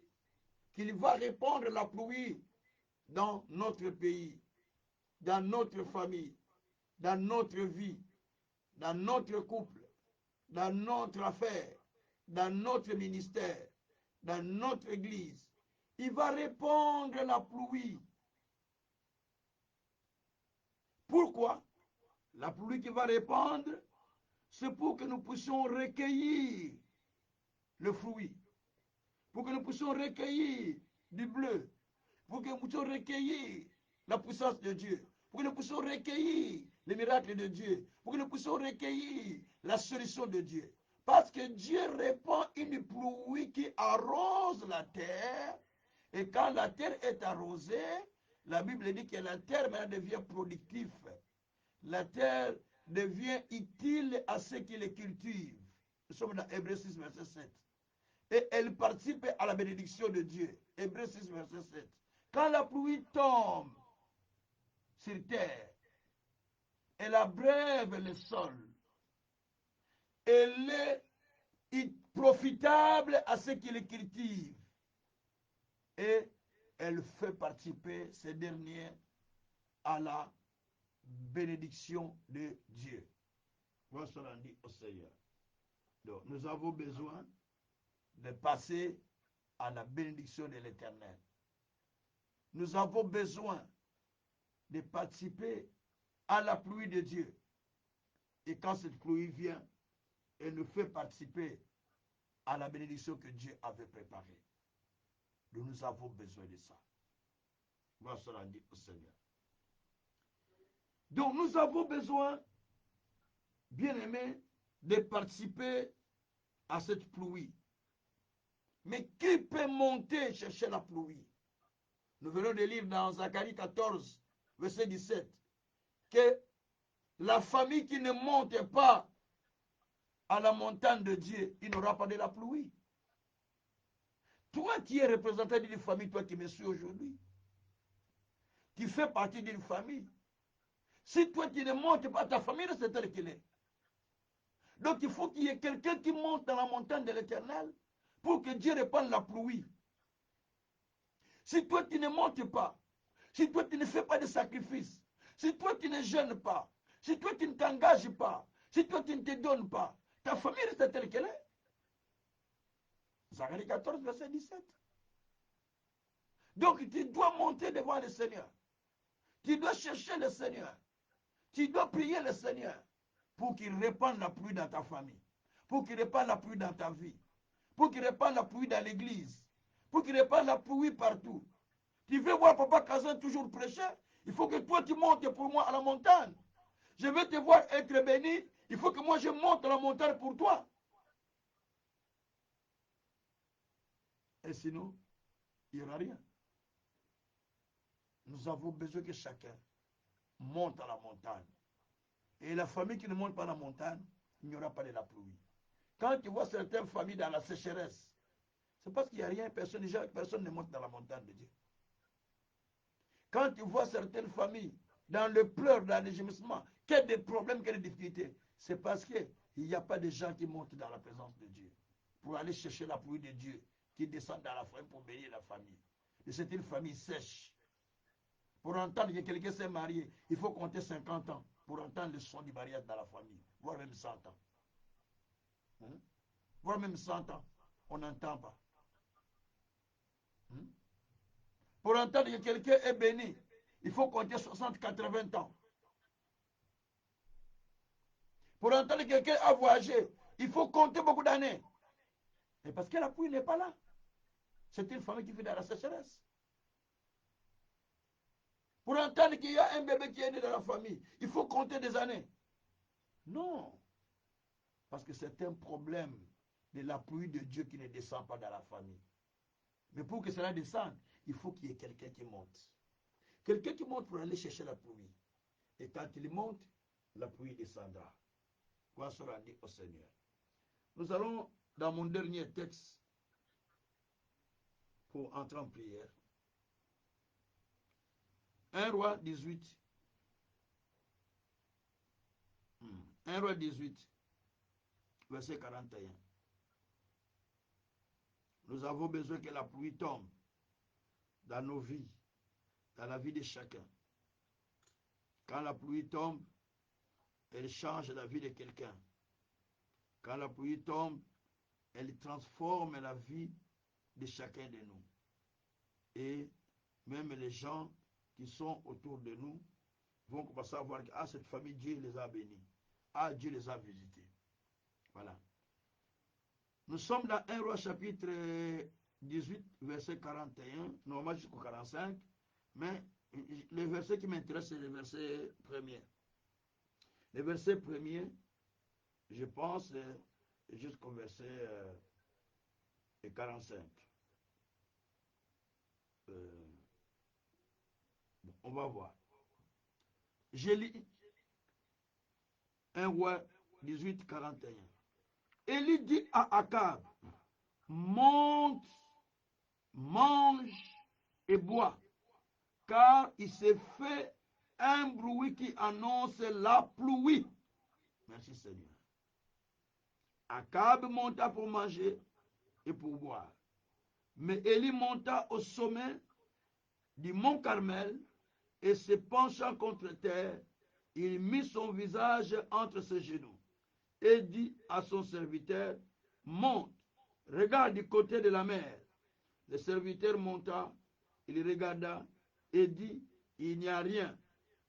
qu'il va répandre la pluie dans notre pays, dans notre famille, dans notre vie, dans notre couple, dans notre affaire, dans notre ministère, dans notre église. Il va répandre la pluie. Pourquoi? La pluie qu'il va répandre, c'est pour que nous puissions recueillir le fruit, pour que nous puissions recueillir du bleu, pour que nous puissions recueillir la puissance de Dieu, pour que nous puissions recueillir les miracles de Dieu, pour que nous puissions recueillir la solution de Dieu. Parce que Dieu répand une pluie qui arrose la terre, et quand la terre est arrosée, la Bible dit que la terre maintenant devient productive. La terre devient utile à ceux qui les cultivent. Nous sommes dans Hébreux 6, verset 7. Et elle participe à la bénédiction de Dieu. Hébreux 6, verset 7. Quand la pluie tombe sur terre, elle abreuve le sol. Elle est profitable à ceux qui les cultivent. Et elle fait participer ces derniers à la bénédiction de Dieu. Gloire soit rendue au Seigneur. Donc, nous avons besoin de passer à la bénédiction de l'Éternel. Nous avons besoin de participer à la pluie de Dieu. Et quand cette pluie vient, elle nous fait participer à la bénédiction que Dieu avait préparée. Nous avons besoin de ça. Gloire soit rendue au Seigneur. Donc nous avons besoin, bien aimés, de participer à cette pluie. Mais qui peut monter chercher la pluie? Nous venons de lire dans Zacharie 14, verset 17, que la famille qui ne monte pas à la montagne de Dieu, il n'aura pas de la pluie. Toi qui es représentant d'une famille, toi qui me suis aujourd'hui, qui fais partie d'une famille, si toi tu ne montes pas, ta famille c'est tel qu'il est. Donc il faut qu'il y ait quelqu'un qui monte dans la montagne de l'Éternel pour que Dieu répande la pluie. Si toi tu ne montes pas, si toi tu ne fais pas de sacrifice, si toi tu ne jeûnes pas, si toi tu ne t'engages pas, si toi tu ne te donnes pas, ta famille reste telle qu'elle est. Zacharie 14, verset 17. Donc tu dois monter devant le Seigneur. Tu dois chercher le Seigneur. Tu dois prier le Seigneur pour qu'il répande la pluie dans ta famille, pour qu'il répande la pluie dans ta vie, pour qu'il répande la pluie dans l'église, pour qu'il répande la pluie partout. Tu veux voir Papa Kazan toujours prêcher? Il faut que toi tu montes pour moi à la montagne. Je veux te voir être béni. Il faut que moi je monte à la montagne pour toi. Et sinon, il n'y aura rien. Nous avons besoin que chacun monte à la montagne. Et la famille qui ne monte pas à la montagne, il n'y aura pas de la pluie. Quand tu vois certaines familles dans la sécheresse, c'est parce qu'il n'y a rien, personne ne monte dans la montagne de Dieu. Quand tu vois certaines familles dans le pleur, dans le gémissement, qu'il y a des problèmes, qu'il y a des difficultés, c'est parce qu'il n'y a pas de gens qui montent dans la présence de Dieu pour aller chercher la pluie de Dieu qui descend dans la famille pour bénir la famille. Et c'est une famille sèche. Pour entendre que quelqu'un s'est marié, il faut compter 50 ans pour entendre le son du mariage dans la famille, voire même 100 ans. Voire même 100 ans, on n'entend pas. Pour entendre que quelqu'un est béni, il faut compter 60, 80 ans. Pour entendre que quelqu'un a voyagé, il faut compter beaucoup d'années. Et parce que la pluie n'est pas là. C'est une famille qui vit dans la sécheresse. Pour entendre qu'il y a un bébé qui est né dans la famille, il faut compter des années. Non. Parce que c'est un problème de la pluie de Dieu qui ne descend pas dans la famille. Mais pour que cela descende, il faut qu'il y ait quelqu'un qui monte. Quelqu'un qui monte pour aller chercher la pluie. Et quand il monte, la pluie descendra. Quoi sera dit au Seigneur. Nous allons dans mon dernier texte pour entrer en prière. 1 Roi 18. 1 Roi 18, verset 41. Nous avons besoin que la pluie tombe dans nos vies, dans la vie de chacun. Quand la pluie tombe, elle change la vie de quelqu'un. Quand la pluie tombe, elle transforme la vie de chacun de nous. Et même les gens qui sont autour de nous vont commencer à voir que cette famille, Dieu les a bénis. Dieu les a visités. Voilà. Nous sommes dans 1 Roi chapitre 18, verset 41, normalement jusqu'au 45, mais le verset qui m'intéresse, c'est le verset premier. Le verset premier, je pense, jusqu'au verset 45. Bon, on va voir. Je lis 1 Roi 18, 41. Élie dit à Akab, monte, mange et bois, car il s'est fait un bruit qui annonce la pluie. Merci Seigneur. Akab monta pour manger et pour boire. Mais Élie monta au sommet du mont Carmel et se penchant contre terre, il mit son visage entre ses genoux et dit à son serviteur, monte, regarde du côté de la mer. Le serviteur monta, il regarda et dit, il n'y a rien.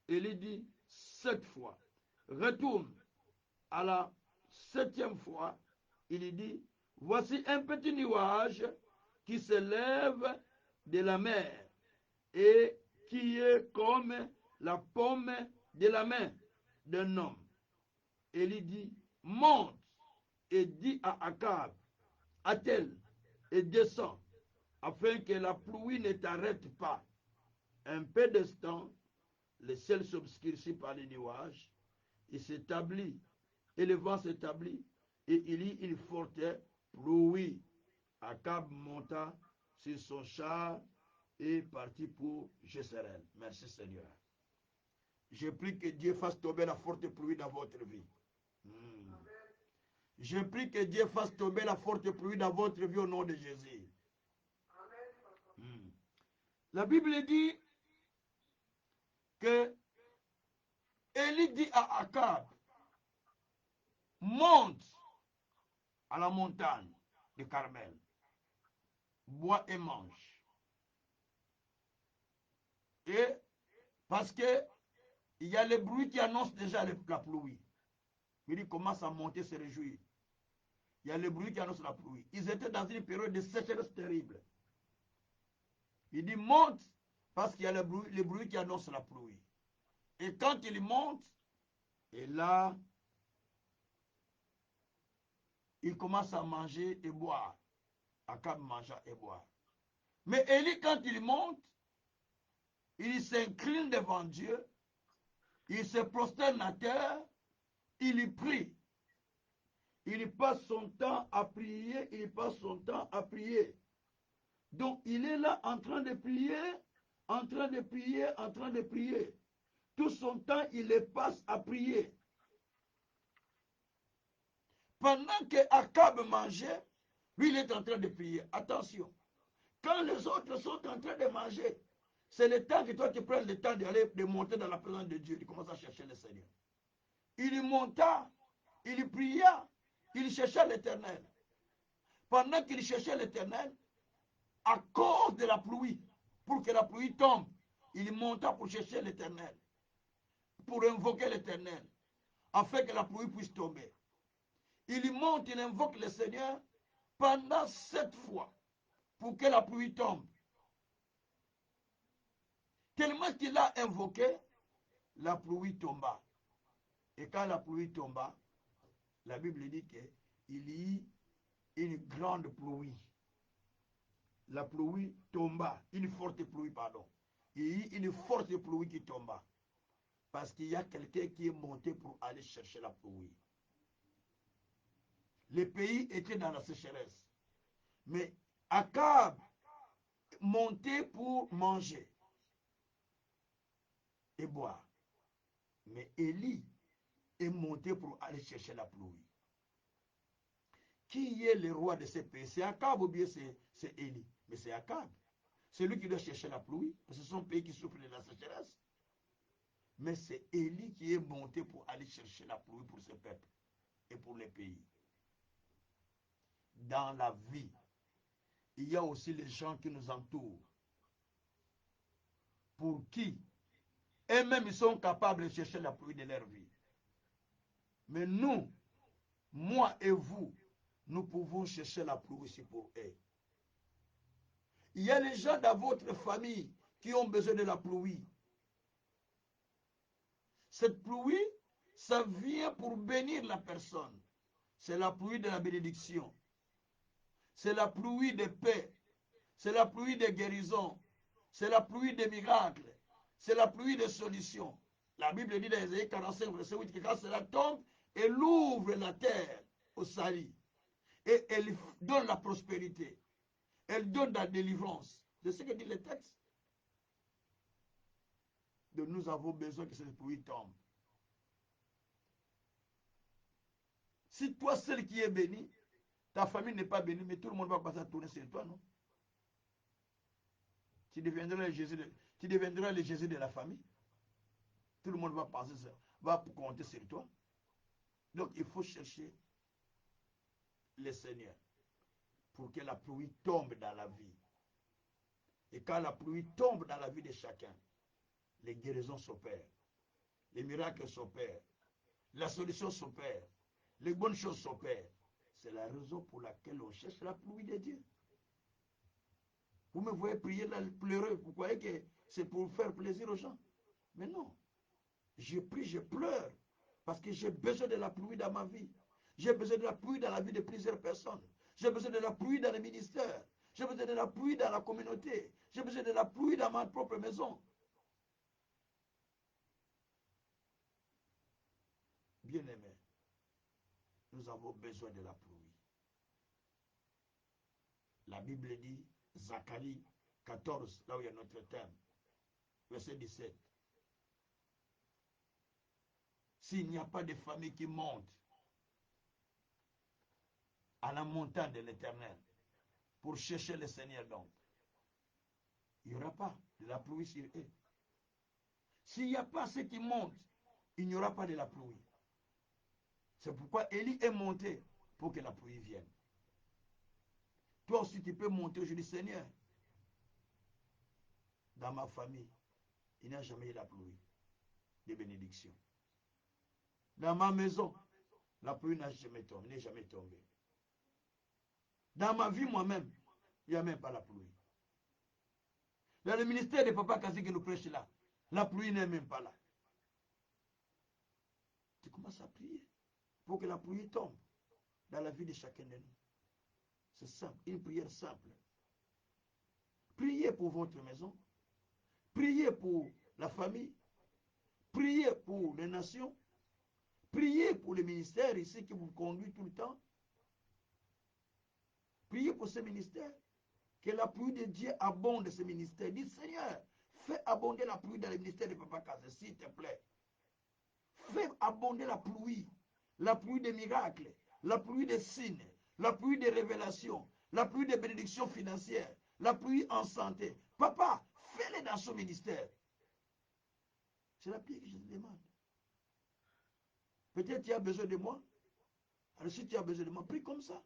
Il dit 7 fois. Retourne. À la 7e fois, il dit, voici un petit nuage qui se lève de la mer et qui est comme la paume de la main d'un homme. Et il dit, monte et dit à Akab, attelle et descend, afin que la pluie ne t'arrête pas. Un peu d'instant, le ciel s'obscurcit par les nuages, il s'établit, et le vent s'établit, et il y une forte pluie. Akab monta sur son char et partit pour Jezreel. Merci Seigneur. Je prie que Dieu fasse tomber la forte pluie dans votre vie. Je prie que Dieu fasse tomber la forte pluie dans votre vie au nom de Jésus. La Bible dit que Élie dit à Akab, monte à la montagne de Carmel, bois et mange. Et parce que il y a le bruit qui annonce déjà la pluie. Il commence à monter, se réjouir. Il y a le bruit qui annonce la pluie. Ils étaient dans une période de sécheresse terrible. Il dit, monte Parce qu'il y a le bruit qui annonce la pluie. Et quand il monte, et là, il commence à manger et boire. Akab mange et boire. Mais Élie, quand il monte, il s'incline devant Dieu, il se prosterne à terre, il y prie. Il passe son temps à prier, il passe son temps à prier. Donc il est là en train de prier, en train de prier, en train de prier. Tout son temps, il le passe à prier. Pendant que Akab mangeait, lui, il est en train de prier. Attention, quand les autres sont en train de manger, c'est le temps que toi tu prends le temps d'aller, de monter dans la présence de Dieu. Il commence à chercher le Seigneur. Il monta, il pria, il chercha l'Éternel. Pendant qu'il cherchait l'Éternel, à cause de la pluie, pour que la pluie tombe, il monta pour chercher l'Éternel, pour invoquer l'Éternel, afin que la pluie puisse tomber. Il monte, il invoque le Seigneur pendant 7 fois, pour que la pluie tombe. Tellement qu'il a invoqué, la pluie tomba. Et quand la pluie tomba, la Bible dit qu'il y eut une grande pluie. La pluie tomba, une forte pluie, pardon. Il y eut une forte pluie qui tomba. Parce qu'il y a quelqu'un qui est monté pour aller chercher la pluie. Le pays était dans la sécheresse. Mais Akab montait pour manger et boire. Mais Élie est monté pour aller chercher la pluie. Qui est le roi de ce pays? C'est Akab ou bien c'est Élie? Mais c'est Akab. C'est lui qui doit chercher la pluie, parce que c'est son pays qui souffre de la sécheresse. Mais c'est Élie qui est monté pour aller chercher la pluie pour ce peuple et pour les pays. Dans la vie, il y a aussi les gens qui nous entourent, pour qui eux-mêmes ils sont capables de chercher la pluie de leur vie. Mais nous, moi et vous, nous pouvons chercher la pluie aussi pour eux. Il y a les gens dans votre famille qui ont besoin de la pluie. Cette pluie, ça vient pour bénir la personne. C'est la pluie de la bénédiction. C'est la pluie de paix. C'est la pluie de guérison. C'est la pluie des miracles. C'est la pluie des solutions. La Bible dit dans Ésaïe 45, verset 8, que quand cela tombe, elle ouvre la terre au salut. Et elle donne la prospérité. Elle donne la délivrance. C'est ce que dit le texte. Donc nous avons besoin que cette pluie tombe. Si toi seul qui es béni, ta famille n'est pas bénie, mais tout le monde va passer à tourner sur toi, non? Tu deviendras le Jésus de la famille. Tout le monde va passer ça, va compter sur toi. Donc il faut chercher le Seigneur pour que la pluie tombe dans la vie. Et quand la pluie tombe dans la vie de chacun, les guérisons s'opèrent, les miracles s'opèrent, la solution s'opère, les bonnes choses s'opèrent. C'est la raison pour laquelle on cherche la pluie de Dieu. Vous me voyez prier là, pleurer, vous croyez que c'est pour faire plaisir aux gens? Mais non. Je prie, je pleure, parce que j'ai besoin de la pluie dans ma vie. J'ai besoin de la pluie dans la vie de plusieurs personnes. J'ai besoin de la pluie dans les ministères. J'ai besoin de la pluie dans la communauté. J'ai besoin de la pluie dans ma propre maison. Bien-aimés, nous avons besoin de la pluie. La Bible dit, Zacharie 14, là où il y a notre thème, verset 17. S'il n'y a pas de famille qui monte à la montagne de l'Éternel pour chercher le Seigneur, donc, il n'y aura pas de la pluie sur eux. S'il n'y a pas ceux qui montent, il n'y aura pas de la pluie. C'est pourquoi Élie est monté pour que la pluie vienne. Toi aussi, tu peux monter aujourd'hui, Seigneur. Dans ma famille, il n'y a jamais eu la pluie de bénédiction. Dans ma maison, la pluie n'a jamais tombé, n'est jamais tombée. Dans ma vie moi-même, il n'y a même pas la pluie. Dans le ministère de Papa Kasi qui nous prêche là, la pluie n'est même pas là. Tu commences à prier pour que la pluie tombe dans la vie de chacun de nous. C'est simple, une prière simple. Priez pour votre maison. Priez pour la famille. Priez pour les nations. Priez pour le ministère ici qui vous conduit tout le temps. Priez pour ce ministère. Que la pluie de Dieu abonde ce ministère. Dis Seigneur, fais abonder la pluie dans le ministère de Papa Kaze, s'il te plaît. Fais abonder la pluie des miracles, la pluie des signes, la pluie des révélations, la pluie des bénédictions financières, la pluie en santé. Papa, fais-le dans son ministère. C'est la prière que je te demande. Peut-être tu as besoin de moi. Alors si tu as besoin de moi, prie comme ça.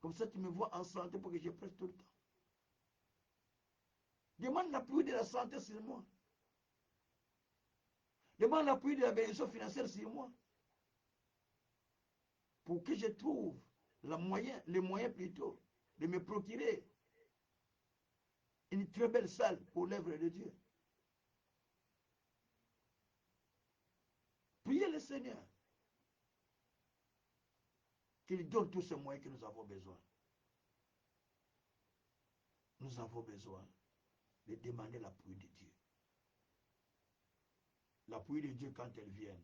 Comme ça, tu me vois en santé pour que je presse tout le temps. Demande la pluie de la santé sur moi. Demande la pluie de la bénédiction financière sur moi. Pour que je trouve les moyens plutôt de me procurer une très belle salle pour l'œuvre de Dieu. Priez le Seigneur qu'il donne tous ces moyens que nous avons besoin. Nous avons besoin de demander la pluie de Dieu. La pluie de Dieu, quand elle vient,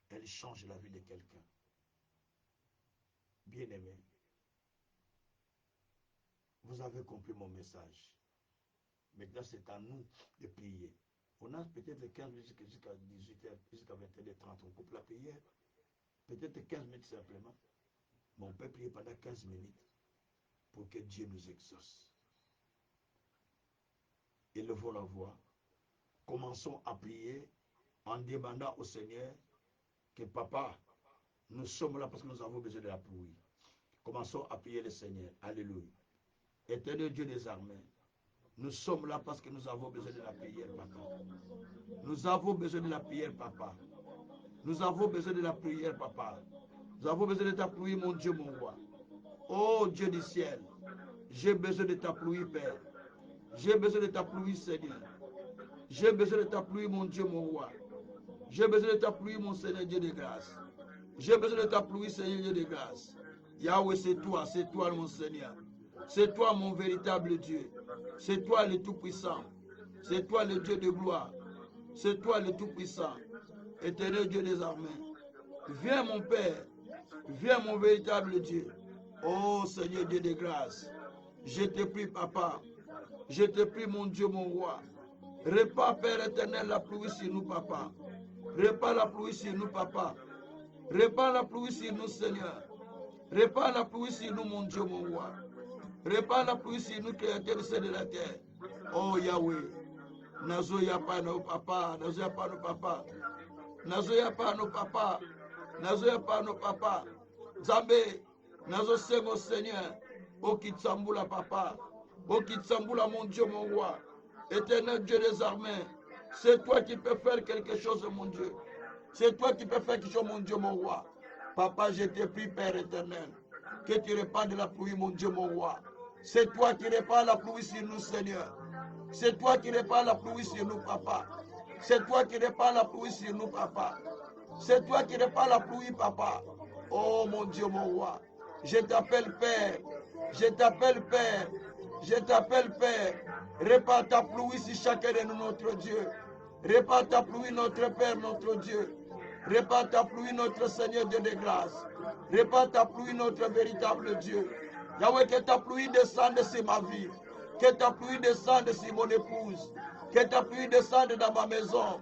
elle change la vie de quelqu'un. Bien-aimé, vous avez compris mon message. Maintenant, c'est à nous de prier. On a peut-être 15 minutes jusqu'à 18h, jusqu'à 21h30, on coupe la prière. Peut-être 15 minutes simplement. Mais on peut prier pendant 15 minutes pour que Dieu nous exauce. Élevons la voix. Commençons à prier en demandant au Seigneur que Papa, nous sommes là parce que nous avons besoin de la pluie. Commençons à prier le Seigneur. Alléluia. Éternel Dieu des armées, nous sommes là parce que nous avons besoin de la prière, Papa. Nous avons besoin de la prière, Papa. Nous avons besoin de la prière, Papa. Nous avons besoin de ta pluie, mon Dieu, mon roi. Oh Dieu du ciel, j'ai besoin de ta pluie, Père. J'ai besoin de ta pluie, Seigneur. J'ai besoin de ta pluie, mon Dieu, mon roi. J'ai besoin de ta pluie, mon Seigneur Dieu de grâce. J'ai besoin de ta pluie, Seigneur Dieu de grâce. Yahweh, c'est toi, mon Seigneur. C'est toi, mon véritable Dieu. C'est toi, le Tout-Puissant. C'est toi, le Dieu de gloire. C'est toi, le Tout-Puissant. Éternel Dieu des armées. Viens, mon Père. Viens, mon véritable Dieu. Oh, Seigneur Dieu de grâce. Je te prie, Papa. Je te prie, mon Dieu, mon roi. Répand, Père éternel, la pluie sur nous, Papa. Répand la pluie sur nous, Papa. Répand la pluie sur nous, Seigneur. Répand la pluie sur nous, mon Dieu, mon roi. Répand la pluie sur nous, créateurs de la terre. Oh Yahweh. Nazoya pas nos papa. Nazoya pas nos papa. Nazoya pas nos papa. Nazoya pas nos papa. Zambé. Nazo Sengo Seigneur. O Kitsambula papa. O Kitsambula mon Dieu, mon roi. Éternel Dieu des armées. C'est toi qui peux faire quelque chose, mon Dieu. C'est toi qui peux faire quelque chose, mon Dieu, mon roi. Papa, je te prie, Père éternel, que tu répandes la pluie, mon Dieu, mon roi. C'est toi qui répands la pluie sur nous, Seigneur. C'est toi qui répands la pluie sur nous, Papa. C'est toi qui répands la pluie sur nous, Papa. C'est toi qui répands la pluie, Papa. Oh, mon Dieu, mon roi. Je t'appelle Père. Je t'appelle Père. Je t'appelle Père. Répands ta pluie sur chacun de nous, notre Dieu. Répands ta pluie, notre Père, notre Dieu. Répands ta pluie, notre Seigneur Dieu de grâce. Répands ta pluie, notre véritable Dieu. Yahweh, que ta pluie descende sur ma vie. Que ta pluie descende sur mon épouse. Que ta pluie descende dans ma maison.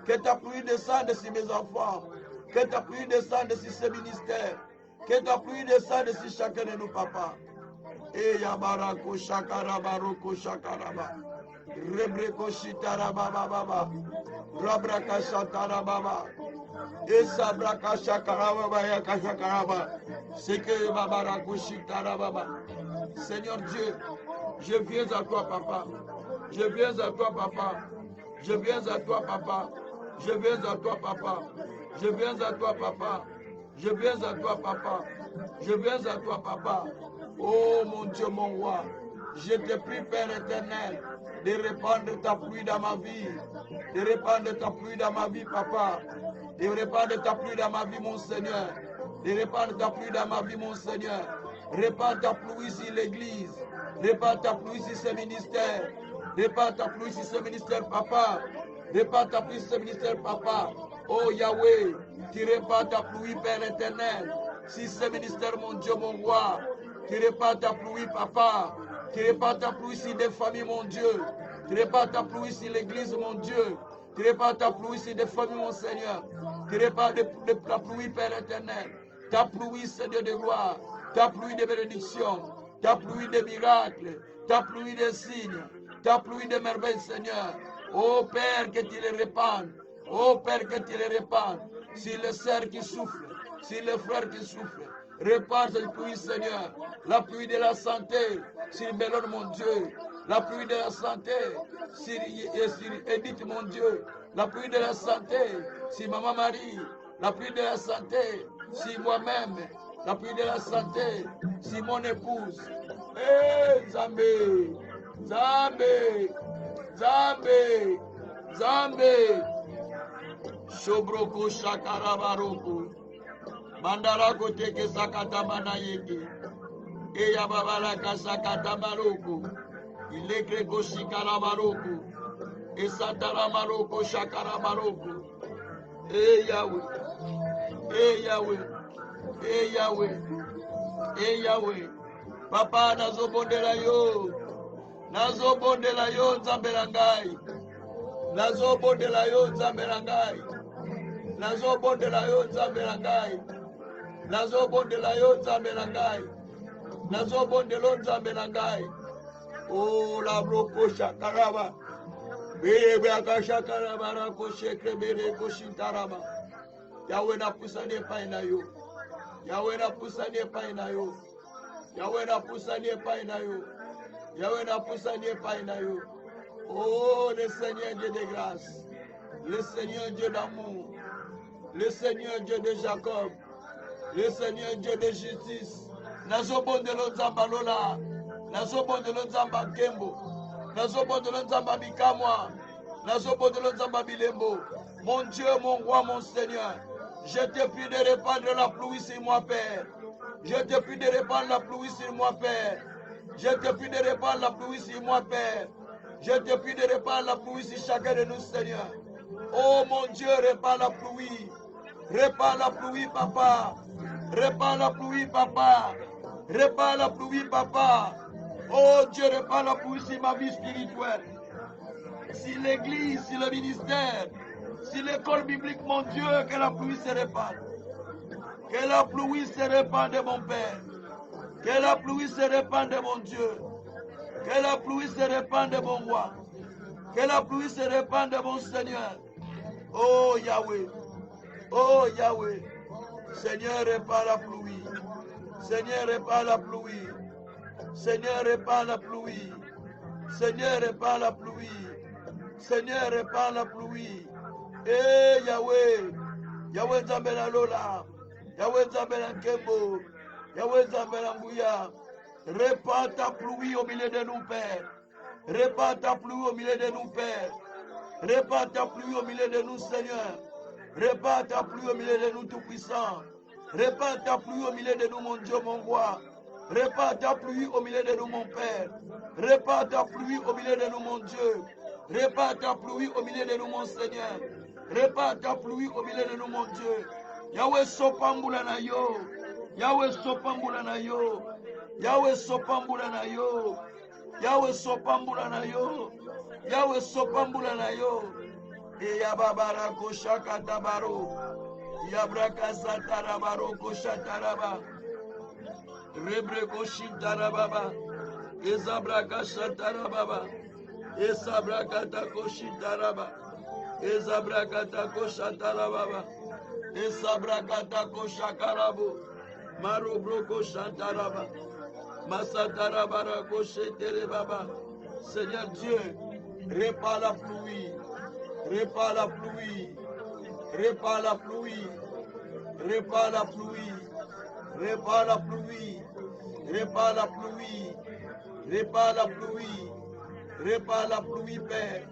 Que ta pluie descende sur mes enfants. Que ta pluie descende sur ce ministère. Que ta pluie descende sur chacun de nous, papa. Et Yabarako Shakarabaroko Shakaraba. Rebreko Shitaraba Baba. Rabraka Shatarababa. Et Sabraka Shakaraba Yakashakaraba. C'est que Babarako Shitarababa. Seigneur Dieu, je viens à toi, papa. Je viens à toi, papa. Je viens à toi, papa. Je viens à toi, papa. Je viens à toi, papa. Je viens à toi, papa. Je viens à toi, papa. Oh mon Dieu, mon roi. Je te prie, Père éternel, de répandre ta pluie dans ma vie. De répandre ta pluie dans ma vie, Papa. De répandre ta pluie dans ma vie, mon Seigneur. De répandre ta pluie dans ma vie, mon Seigneur. Répand ta pluie sur l'Église. Répand ta pluie sur ce ministère. Répand ta pluie sur ce ministère, Papa. Répand ta pluie sur ce ministère, Papa. Oh Yahweh, tu répands ta pluie, Père éternel. Si ce ministère, mon Dieu, mon roi, tu répands ta pluie, Papa. Tu répands ta pluie sur des familles, mon Dieu. Tu répands ta pluie sur l'Église, mon Dieu. Tu répands ta pluie sur des familles, mon Seigneur. Tu répands ta pluie, Père éternel. Ta pluie, Seigneur de gloire. Ta pluie de bénédiction. Ta pluie de miracles. Ta pluie de signes. Ta pluie de merveilles, Seigneur. Oh Père, que tu les répandes. Oh Père, que tu les répandes. Sur les sœurs qui souffrent. Sur les frères qui souffrent. Répand cette pluie, Seigneur. La pluie de la santé. Sur Bellone, mon Dieu. La pluie de la santé. Sur Edith, mon Dieu. La pluie de la santé. Sur Maman Marie. La pluie de la santé. Sur moi-même. La pluie de la santé. Sur mon épouse. Eh, Zambé. Zambé. Zambé. Zambé. Shobroko Shakarabaroko. Mandarako teke sakata manayeke. Eya babalaka sakata maroko. Ilekre koshikara maroko. Esatara maroko shakara maroko. Eh Yahweh. Eh Yahweh. Eh Yahweh. Eh Yahweh. Papa nazobondela yo. Nazobondela yo nzambelangai. Nazobondela yo nzambelangai. Nazobondela yo nzambelangai. Nazobondela yo nzambelangai. Nazobondela nzambelangai. Oh la broko shakaraba. Bebe akashakaraba na koshekre bere koshintaraba. Yahweh na pusanie paina yo. Yahweh na pusanie paina yo. Yahweh na pusanie paina yo. Yahweh na pusanie paina yo. Oh le Seigneur Dieu de grâce. Le Seigneur Dieu d'amour. Le Seigneur Dieu de Jacob. Le Seigneur Dieu de justice. Nazobondelo nzamba lola. Nazobondelo nzamba kembo. Nazobondelo nzamba bikamwa. Nazobondelo nzamba bilembo. Mon Dieu, mon roi, mon Seigneur. Je te prie de répandre la pluie sur moi, Père. Je te prie de répandre la pluie sur moi, Père. Je te prie de répandre la pluie sur moi, Père. Je te prie de répandre la pluie sur chacun de nous, Seigneur. Oh mon Dieu, répand la pluie. Répand la pluie, Papa. Répand la pluie, Papa. Répand la pluie, Papa. Oh Dieu, répand la pluie sur ma vie spirituelle. Sur l'église, sur le ministère, sur l'école biblique, mon Dieu, que la pluie se répande. Que la pluie se répande, mon Père. Que la pluie se répande, mon Dieu. Que la pluie se répande, mon roi. Que la pluie se répande, mon Seigneur. Oh Yahweh. Oh Yahweh. Seigneur, répand la pluie. Seigneur, répand la pluie. Seigneur, répand la pluie. Seigneur, répand la pluie. Seigneur, répand la pluie. Eh Yahweh. Yahweh Nzambela Lola. Yahweh Nzambela Nkembo. Yahweh Nzambela Mbouya. Répand ta pluie au milieu de nous, Père. Répand ta pluie au milieu de nous, Père. Répand ta pluie au milieu de nous, Seigneur. Répand ta pluie au milieu de nous, Tout-Puissant. Répand ta pluie au milieu de nous, mon Dieu, mon roi. Répand ta pluie au milieu de nous, mon Père. Répand ta pluie au milieu de nous, mon Dieu. Répand ta pluie au milieu de nous, mon Seigneur. Répand ta pluie au milieu de nous, mon Dieu. Yahweh sopambula na yo. Yahweh sopambula na yo. Yahweh sopambula na yo. Yahweh sopambula na yo. Yahweh sopambula na yo. E yababara koshaka tabaro. Yabraka satarabaro koshataraba. Rebre koshitarababa. Ezabraka shatarababa. Esabraka takoshitaraba. Ezabraka takoshatarababa. Esabraka takoshakarabo. Marobroko shantaraba. Masatarabara kosheterebaba. Seigneur Dieu, répand la pluie. Répand la pluie. Répand la pluie. Répand la pluie. Répand la pluie. Répand la pluie. Répare la pluie. Répare la pluie, Père.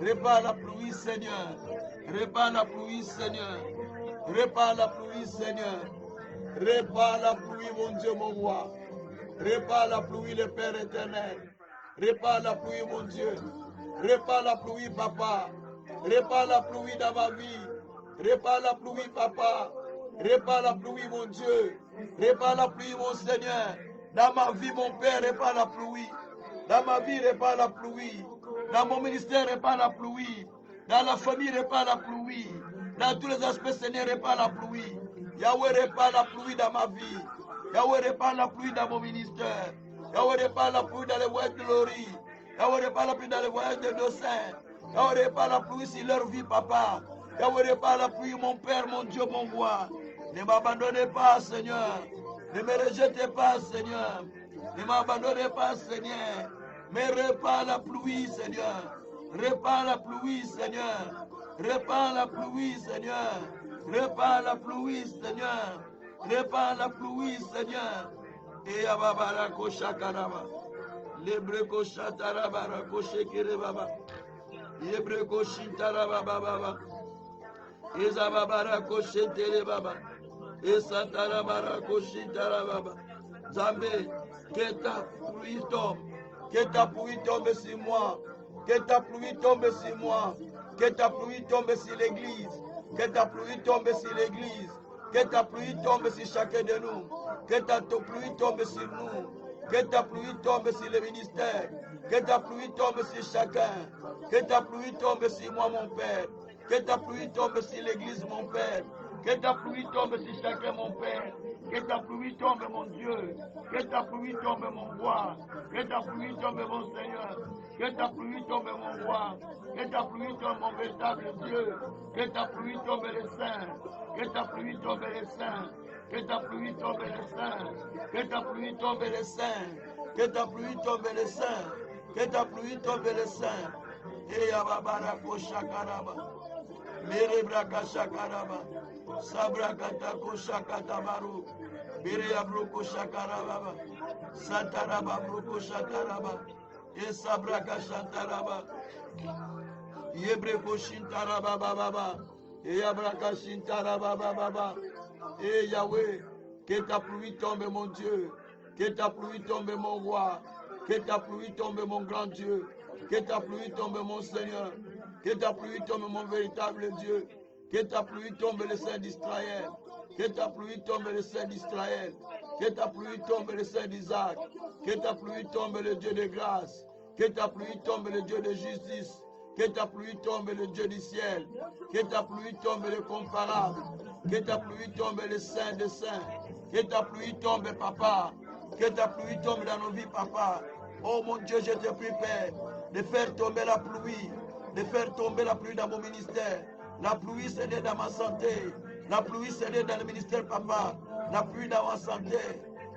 Répare la pluie, Seigneur. Répare la pluie, Seigneur. Répare la pluie, Seigneur. Répare la pluie, mon Dieu, mon roi. Répare la pluie, le Père éternel. Répare la pluie, mon Dieu. Répare la pluie, papa. Répare la pluie dans ma vie. Répare la pluie, papa. Répare la pluie, mon Dieu. Répare la pluie, mon Seigneur. Dans ma vie, mon Père, répare la pluie. Dans ma vie, répare la pluie. Dans mon ministère, répare la pluie. Dans la famille, répare la pluie. Dans tous les aspects, Seigneur, répare la pluie. Yahweh, répare la pluie dans ma vie. Yahweh, répare la pluie dans mon ministère. Yahweh, répare la pluie dans les voyages de l'Ori. Yahweh, répare la pluie dans les voyages de nos saints. Yahweh, répare la pluie sur leur vie, papa. Yahweh, répare la pluie, mon Père, mon Dieu, mon roi. Ne m'abandonnez pas, Seigneur. Ne me rejetez pas, Seigneur. Ne m'abandonnez pas, Seigneur. Mais répare la pluie, Seigneur. Répare la pluie, Seigneur. Répare la pluie, Seigneur. Répare la pluie, Seigneur. Répare la pluie, Seigneur. Et Ababara Koshakaraba. Lebreko Shatarabara Koshekirebaba. Lebreko Shintarababa. Ezababara Koshetelebaba. Esatarabara Koshintarababa. Zambé, que ta pluie tombe. Que ta pluie tombe sur moi. Que ta pluie tombe sur moi. Que ta pluie tombe sur l'église. Que ta pluie tombe sur l'église. Que ta pluie tombe sur chacun de nous. Que ta pluie tombe sur nous. Que ta pluie tombe sur le ministère. Que ta pluie tombe sur chacun. Que ta pluie tombe sur moi, mon Père. Que ta pluie tombe sur l'église, mon Père. Que ta pluie tombe sur chacun, mon Père. Que ta pluie tombe, mon Dieu. Que ta pluie tombe, mon roi. Que ta pluie tombe, mon Seigneur. Que ta pluie tombe, mon roi. Que ta pluie tombe, mon véritable Dieu. Que ta pluie tombe, les saints. Que ta pluie tombe, les saints. Que ta pluie tombe, les saints. Que ta pluie tombe, les saints. Que ta pluie tombe, les saints. Que ta pluie tombe, les saints. Et Yababara Koshakaraba. Mere Braka Shakaraba. Sabrakata Koshakatabaru. Mere Abroko Shakaraba. Sataraba Broko Shakaraba. Et Sabraka Shataraba. Yebreko Shintaraba Baba. Et Yabraka Shintaraba Baba. Et Yahweh, que ta pluie tombe, mon Dieu. Que ta pluie tombe, mon roi. Que ta pluie tombe, mon grand Dieu. Que ta pluie tombe, mon Seigneur. Que ta pluie tombe, mon véritable Dieu. Que ta pluie tombe, le Saint d'Israël. Que ta pluie tombe, le Saint d'Israël. Que ta pluie tombe, le Saint d'Isaac. Que ta pluie tombe, le Dieu de grâce. Que ta pluie tombe, le Dieu de justice. Que ta pluie tombe, le Dieu du ciel. Que ta pluie tombe, le comparable. Que ta pluie tombe, le Saint des saints. Que ta pluie tombe, papa. Que ta pluie tombe dans nos vies, papa. Oh mon Dieu, je te prie, Père, de faire tomber la pluie. De faire tomber la pluie dans mon ministère. La pluie, c'est dans ma santé. La pluie, c'est dans le ministère, papa. La pluie dans ma santé.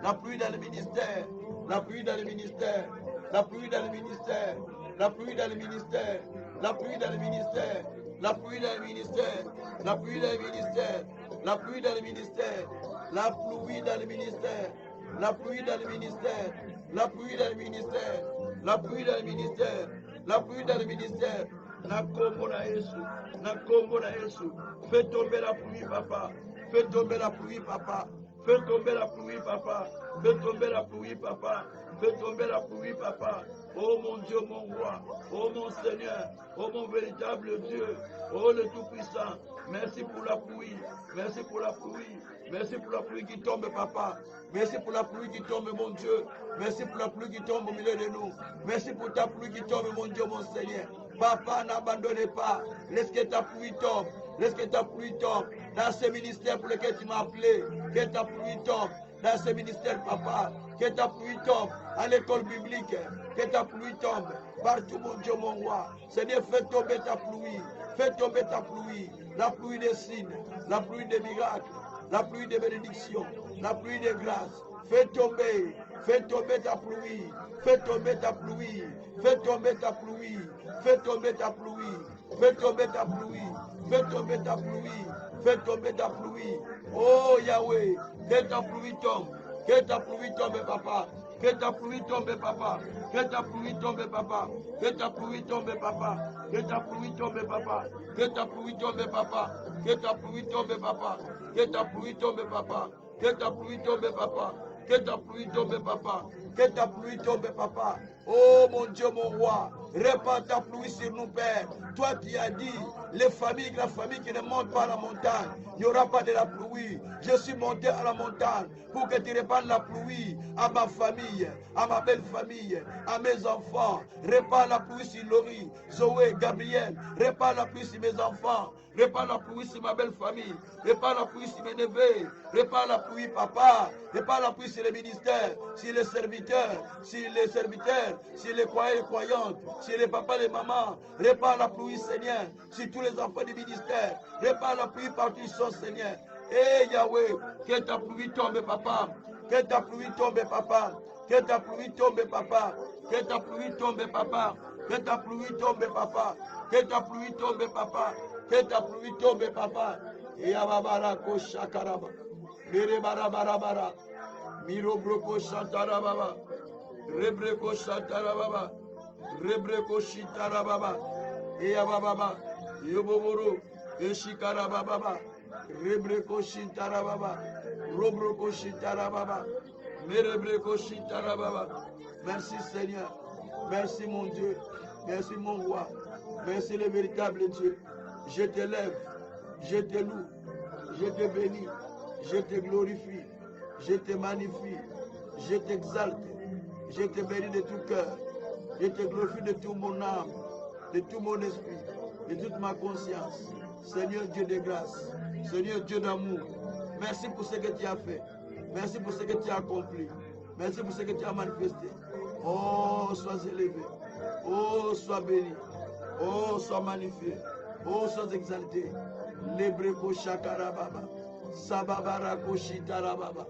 La pluie dans le ministère. La pluie dans le ministère. La pluie dans le ministère. La pluie dans le ministère. La pluie dans le ministère. La pluie dans le ministère. La pluie dans le ministère. La pluie dans le ministère. La pluie dans le ministère. La pluie dans le ministère. La pluie dans le ministère. La pluie dans le ministère. La pluie dans le ministère. Na kombo na Yesu. Na kombo na Yesu. Fais tomber la pluie, papa. Fais tomber la pluie, papa. Fais tomber la pluie, papa. Fais tomber la pluie, papa. Fais tomber la pluie, papa. Oh mon Dieu, mon roi. Oh mon Seigneur. Oh mon véritable Dieu. Oh le Tout-Puissant. Merci pour la pluie. Merci pour la pluie. Merci pour la pluie qui tombe, papa. Merci pour la pluie qui tombe, mon Dieu. Merci pour la pluie qui tombe au milieu de nous. Merci pour ta pluie qui tombe, mon Dieu, mon Seigneur. Papa, n'abandonnez pas. Laisse que ta pluie tombe. Laisse que ta pluie tombe dans ce ministère pour lequel tu m'as appelé. Que ta pluie tombe dans ce ministère, papa. Que ta pluie tombe à l'école biblique. Que ta pluie tombe partout, mon Dieu, mon roi. Seigneur, fais tomber ta pluie. Fais tomber ta pluie. La pluie des signes, la pluie des miracles, la pluie des bénédictions, la pluie des grâces. Fais tomber ta pluie. Fais tomber ta pluie. Fais tomber ta pluie. Fais tomber ta pluie. Fais tomber ta pluie. Fais tomber ta pluie. Fais tomber ta pluie. Oh Yahweh, que ta pluie tombe. Que ta pluie tombe, papa. Que ta pluie tombe, papa. Que ta pluie tombe, papa. Que ta pluie tombe, papa. Que ta pluie tombe, papa. Que ta pluie tombe, papa. Que ta pluie tombe, papa. Que ta pluie tombe, papa. Que ta pluie tombe, papa. Que ta pluie tombe, papa. Que ta pluie tombe, papa. Oh mon Dieu, mon roi, répands ta pluie sur nous, Père. Toi qui as dit, les familles, la famille qui ne monte pas à la montagne, il n'y aura pas de la pluie. Je suis monté à la montagne pour que tu répandes la pluie à ma famille, à ma belle famille, à mes enfants. Répands la pluie sur Laurie, Zoé, Gabriel. Répands la pluie sur mes enfants. Répands la pluie sur ma belle famille. Répands la pluie sur mes neveux. Répands la pluie, papa. Répands la pluie sur les ministères, sur les serviteurs, sur les croyants et les croyantes, sur les papas et les mamans. Répands la pluie, Seigneur, sur tous les enfants du ministère. Répands la pluie partout où ils sont, Seigneur. Eh Yahweh, que ta pluie tombe, papa. Que ta pluie tombe, papa. Que ta pluie tombe, papa. Que ta pluie tombe, papa. Que ta pluie tombe, papa. Que ta pluie tombe, papa. Que ta pluie tombe, papa. Yababara ko shakaraba. Mere bara. Miro broko shantara baba. Rebreko shantara baba. Rebreko shintara baba. Yabababa. Yoboboro. Eshikara baba. Rebreko shintara baba. Robroko shintara baba. Merebreko shintara baba. Merci Seigneur. Merci mon Dieu. Merci mon roi. Merci le véritable Dieu. Je te lève. Je te loue. Je te bénis. Je te glorifie. Je te magnifie. Je t'exalte. Je te bénis de tout cœur. Je te glorifie de toute mon âme. De tout mon esprit. De toute ma conscience. Seigneur Dieu de grâce. Seigneur Dieu d'amour. Merci pour ce que tu as fait. Merci pour ce que tu as accompli. Merci pour ce que tu as manifesté. Oh, sois élevé. Oh, sois béni. Oh, sois magnifié. Oh, sois exalté. Lebreko shakara baba. Sababara koshitara baba.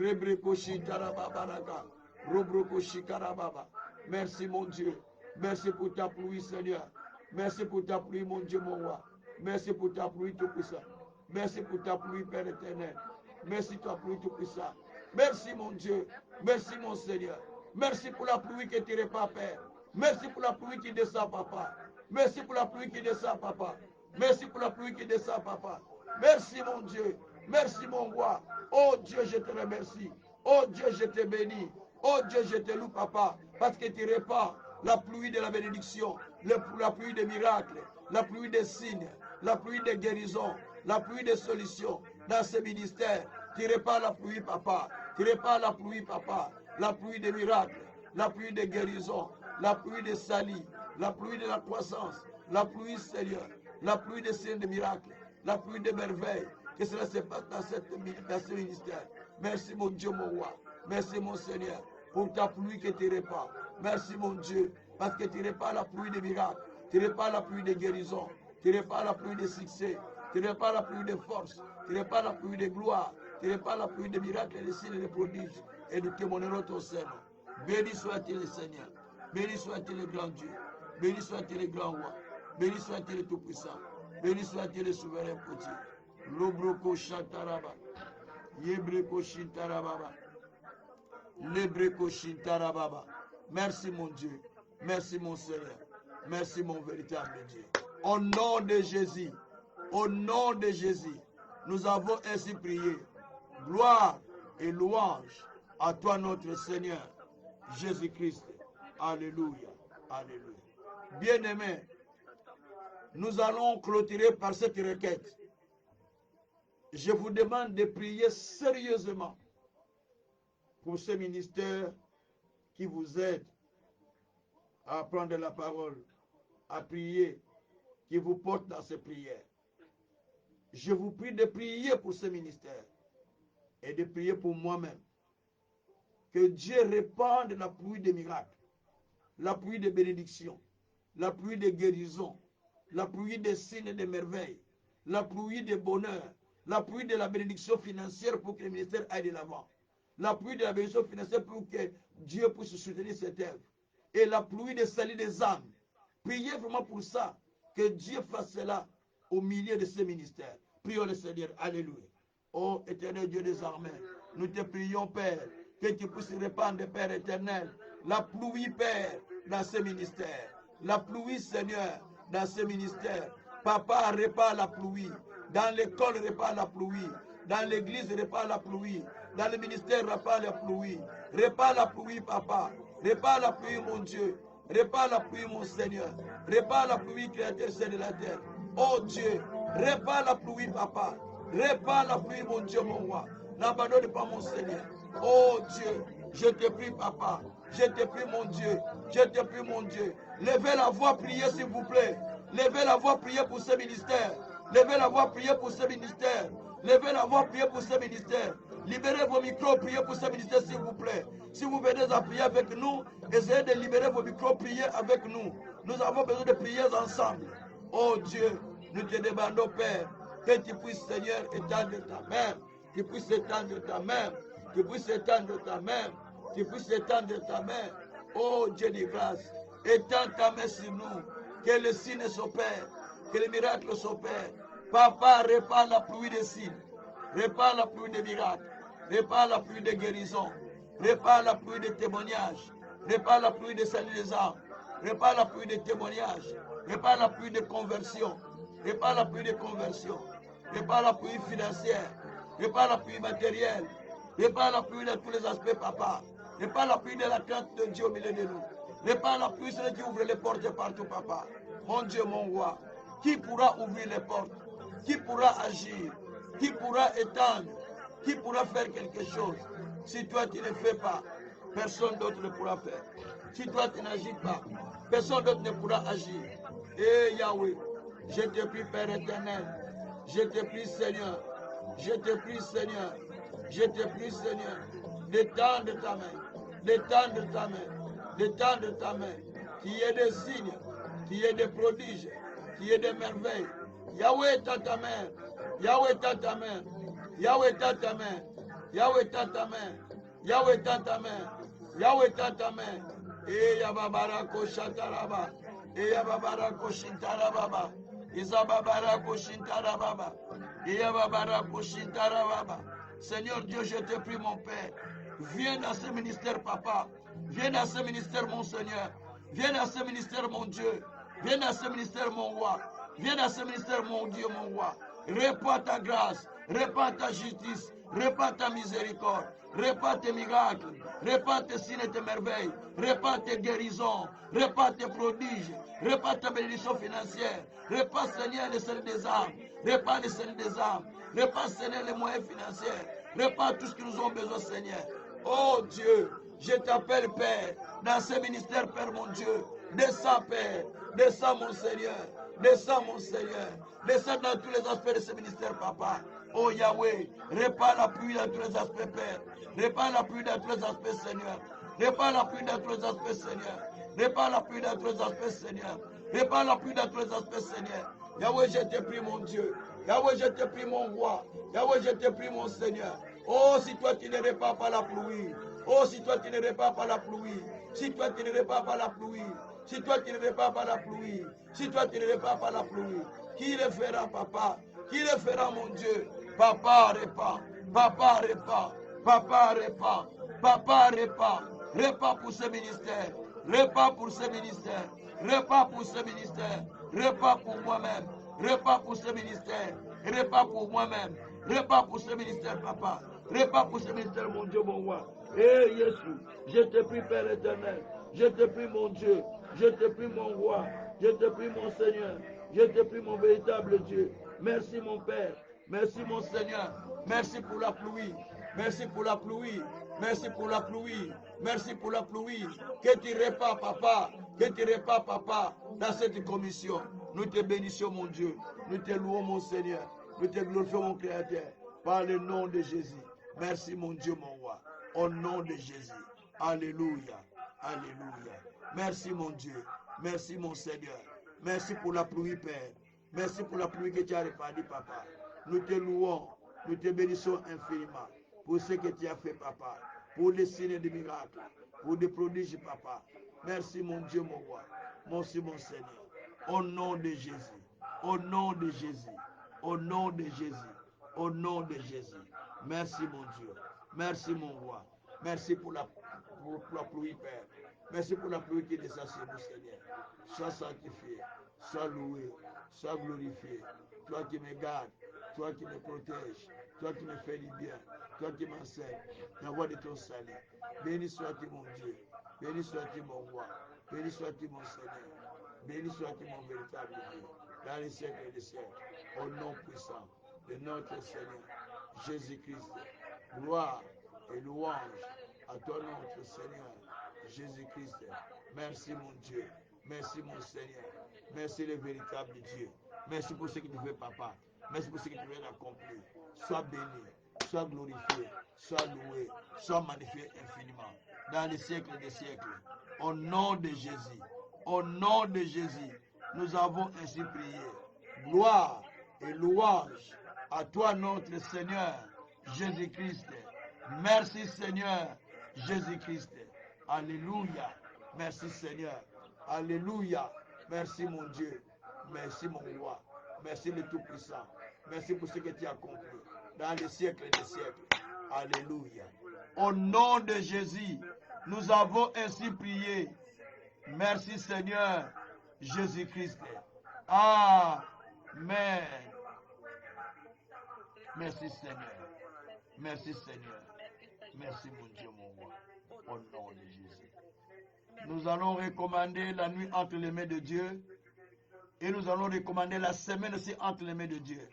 Rebreko shitara baba. Robroko shikara baba. Merci mon Dieu. Merci pour ta pluie, Seigneur. Merci pour ta pluie, mon Dieu, mon roi. Merci pour ta pluie tout-puissant. Merci pour ta pluie, Père éternel. Merci pour ta pluie tout-puissant. Merci, mon Dieu. Merci, mon Seigneur. Merci pour la pluie que tu répands, Père. Merci pour la pluie qui descend, papa. Merci pour la pluie qui descend, papa. Merci pour la pluie qui descend, papa. Merci, mon Dieu. Merci, mon roi. Oh Dieu, je te remercie. Oh Dieu, je te bénis. Oh Dieu, je te loue, papa. Parce que tu répands la pluie de la bénédiction, la pluie des miracles, la pluie des signes, la pluie des guérisons, la pluie des solutions dans ce ministère. Tu répands la pluie, papa. Tu répands la pluie, papa. La pluie des miracles, la pluie des guérisons, la pluie des salis, la pluie de la croissance, la pluie, Seigneur, la pluie des signes de miracles, la pluie des merveilles. Que cela se passe dans ce ministère. Merci, mon Dieu, mon roi. Merci, mon Seigneur, pour ta pluie que tu répands. Merci, mon Dieu, parce que tu répands la pluie des miracles, tu répands la pluie des guérisons, tu répands la pluie des succès, tu répands la pluie de force, tu répands la pluie de gloire, tu répands la pluie des miracles, des signes et des prodiges, et nous témoignerons ton Seigneur. Béni soit-il le Seigneur, béni soit-il le grand Dieu, béni soit-il le grand roi, béni soit-il le tout-puissant, béni soit-il le souverain potier. Lobroko Shantaraba, Yebreko Shintarababa, Lebreko Shintarababa. Merci mon Dieu, merci mon Seigneur, merci mon véritable Dieu. Au nom de Jésus, nous avons ainsi prié. Gloire et louange à toi notre Seigneur, Jésus-Christ. Alléluia, alléluia. Bien-aimés, nous allons clôturer par cette requête. Je vous demande de prier sérieusement pour ce ministère qui vous aide à prendre la parole, à prier, qui vous porte dans ces prières. Je vous prie de prier pour ce ministère et de prier pour moi-même. Que Dieu répande la pluie des miracles, la pluie des bénédictions, la pluie des guérisons, la pluie des signes et des merveilles, la pluie des bonheurs, la pluie de la bénédiction financière pour que le ministère aille de l'avant. La pluie de la bénédiction financière pour que Dieu puisse soutenir cette œuvre. Et la pluie de salut des âmes. Priez vraiment pour ça. Que Dieu fasse cela au milieu de ce ministère. Prions le Seigneur. Alléluia. Ô éternel Dieu des armées, nous te prions, Père, que tu puisses répandre, Père éternel, la pluie, Père, dans ce ministère. La pluie, Seigneur, dans ce ministère. Papa, répand la pluie. Dans l'école, répand la pluie. Dans l'église, répand la pluie. Dans le ministère, répand la pluie. Répand la pluie, Papa. Répand la pluie, mon Dieu. Répand la pluie, mon Seigneur. Répand la pluie, Créateur, Saint de la terre. Oh Dieu, répand la pluie, Papa. Répand la pluie, mon Dieu, mon roi. N'abandonne pas, mon Seigneur. Oh Dieu, je te prie, Papa. Je te prie, mon Dieu. Je te prie, mon Dieu. Levez la voix, priez, s'il vous plaît. Levez la voix, priez pour ce ministère. Levez la voix, priez pour ce ministère. Levez la voix, priez pour ce ministère. Libérez vos micros, priez pour ce ministère, s'il vous plaît. Si vous venez à prier avec nous, essayez de libérer vos micros, priez avec nous. Nous avons besoin de prier ensemble. Oh Dieu, nous te demandons, Père, que tu puisses, Seigneur, étendre ta main. Tu puisses étendre ta main. Tu puisses étendre ta main. Tu puisses étendre ta main. Oh Dieu de grâce, étends ta main sur nous. Que le signe s'opère. Que le miracle s'opère. Papa, répand la pluie des signes. Répand la pluie des miracles. Répand la pluie de guérison. Répand la pluie de témoignages. Répand la pluie de salut des âmes. Répand la pluie de témoignages. Répand la pluie de conversion. Répand la pluie de conversion. Répand la pluie financière. Répand la pluie matérielle. Répand la pluie de tous les aspects, Papa. Répand la pluie de la crainte de Dieu au milieu de nous. Répand la pluie, celui qui ouvre les portes partout, Papa. Mon Dieu, mon roi. Qui pourra ouvrir les portes? Qui pourra agir? Qui pourra étendre? Qui pourra faire quelque chose? Si toi tu ne fais pas, personne d'autre ne pourra faire. Si toi tu n'agis pas, personne d'autre ne pourra agir. Et Yahweh, je te prie, Père éternel. Je te prie, Seigneur. Je te prie, Seigneur. Je te prie, Seigneur, d'étendre ta main. D'étendre ta main. D'étendre ta main. Qu'il y ait des signes, qu'il y ait des prodiges, qu'il y ait des merveilles. Yahweh, tends ta main. Yahweh, tends ta main. Yahweh, tends ta main. Yahweh, tends ta main. Yahweh, tends ta main. Yahweh, tends ta main. Et Yababarako Shantaraba. Et Yababarako Shintarababa. Isababarako Shintarababa. Et Yababarako Shintarababa. Seigneur Dieu, je te prie, mon Père. Viens dans ce ministère, Papa. Viens dans ce ministère, mon Seigneur. Viens dans ce ministère, mon Dieu. Viens dans ce ministère, mon roi. Viens dans ce ministère, mon Dieu, mon roi. Répands ta grâce. Répands ta justice. Répands ta miséricorde. Répands tes miracles. Répands tes signes et tes merveilles. Répands tes guérisons. Répands tes prodiges. Répands ta bénédiction financière. Répands, Seigneur, les salut des âmes. Répands les salut des âmes. Répands, Seigneur, les moyens financiers. Répands tout ce que nous avons besoin, Seigneur. Oh Dieu, je t'appelle, Père, dans ce ministère, Père, mon Dieu. Descends, Père. Descends, mon Seigneur. Descends, mon Seigneur. Descends dans tous les aspects de ce ministère, Papa. Oh Yahweh, répands la pluie dans tous les aspects, Père. Répands la pluie dans tous les aspects, Seigneur. Répands la pluie dans tous les aspects, Seigneur. Répands la pluie dans tous les aspects, Seigneur. Répands la pluie dans tous les aspects, Seigneur. Yahweh, je te prie, mon Dieu. Yahweh, je te prie, mon roi. Yahweh, je te prie, mon Seigneur. Oh, si toi tu ne répands pas la pluie. Oh, si toi tu ne répands pas la pluie. Si toi tu ne répands pas la pluie. Si toi tu ne répands pas la pluie. Si toi tu ne répands pas la pluie. Qui le fera, Papa? Qui le fera, mon Dieu? Papa répand. Papa répand. Papa répand. Papa répand. Répand pour ce ministère. Répand pour ce ministère. Répand pour ce ministère. Répand pour moi-même. Répand pour ce ministère. Répand pour moi-même. Répand pour ce ministère, Papa. Répand pour ce ministère, mon Dieu, mon roi. Eh, Jésus, je te prie, Père éternel. Je te prie, mon Dieu. Je te prie, mon roi. Je te prie, mon Seigneur. Je te prie, mon véritable Dieu. Merci, mon Père. Merci, mon Seigneur. Merci pour la pluie. Merci pour la pluie. Merci pour la pluie. Merci pour la pluie. Que tu répands, Papa. Que tu répands, Papa, dans cette commission. Nous te bénissons, mon Dieu. Nous te louons, mon Seigneur. Nous te glorifions, mon Créateur. Par le nom de Jésus. Merci, mon Dieu, mon roi. Au nom de Jésus. Alléluia. Alléluia. Merci, mon Dieu. Merci, mon Seigneur. Merci pour la pluie, Père. Merci pour la pluie que tu as répandue, Papa. Nous te louons. Nous te bénissons infiniment pour ce que tu as fait, Papa. Pour les signes de miracles. Pour des prodiges, Papa. Merci, mon Dieu, mon roi. Merci, mon Seigneur. Au nom de Jésus. Au nom de Jésus. Au nom de Jésus. Au nom de Jésus. Merci, mon Dieu. Merci, mon roi. Merci pour la pluie, Père. Merci pour la pluie qui descend sur nous, Seigneur. Sois sanctifié, sois loué, sois glorifié. Toi qui me gardes, toi qui me protèges, toi qui me fais du bien, toi qui m'enseignes la voie de ton salut. Béni sois-tu mon Dieu, béni sois-tu mon roi, béni sois-tu mon Seigneur, béni sois-tu mon véritable Dieu, dans les siècles des siècles, au nom puissant de notre Seigneur Jésus-Christ. Gloire et louange à toi notre Seigneur Jésus-Christ. Merci mon Dieu, merci mon Seigneur, merci le véritable Dieu. Merci pour ce que tu fais, Papa. Merci pour ce que tu viens d'accomplir. Sois béni, sois glorifié, sois loué, sois magnifié infiniment dans les siècles des siècles. Au nom de Jésus, au nom de Jésus, nous avons ainsi prié. Gloire et louange à toi notre Seigneur Jésus-Christ. Merci Seigneur Jésus-Christ. Alléluia. Merci Seigneur. Alléluia. Merci mon Dieu. Merci mon roi. Merci le Tout-Puissant. Merci pour ce que tu as accompli dans les siècles des siècles. Alléluia. Au nom de Jésus, nous avons ainsi prié. Merci Seigneur Jésus-Christ. Amen. Merci Seigneur. Merci Seigneur. Merci mon Dieu, mon roi. Au nom de Jésus. Nous allons recommander la nuit entre les mains de Dieu. Et nous allons recommander la semaine aussi entre les mains de Dieu.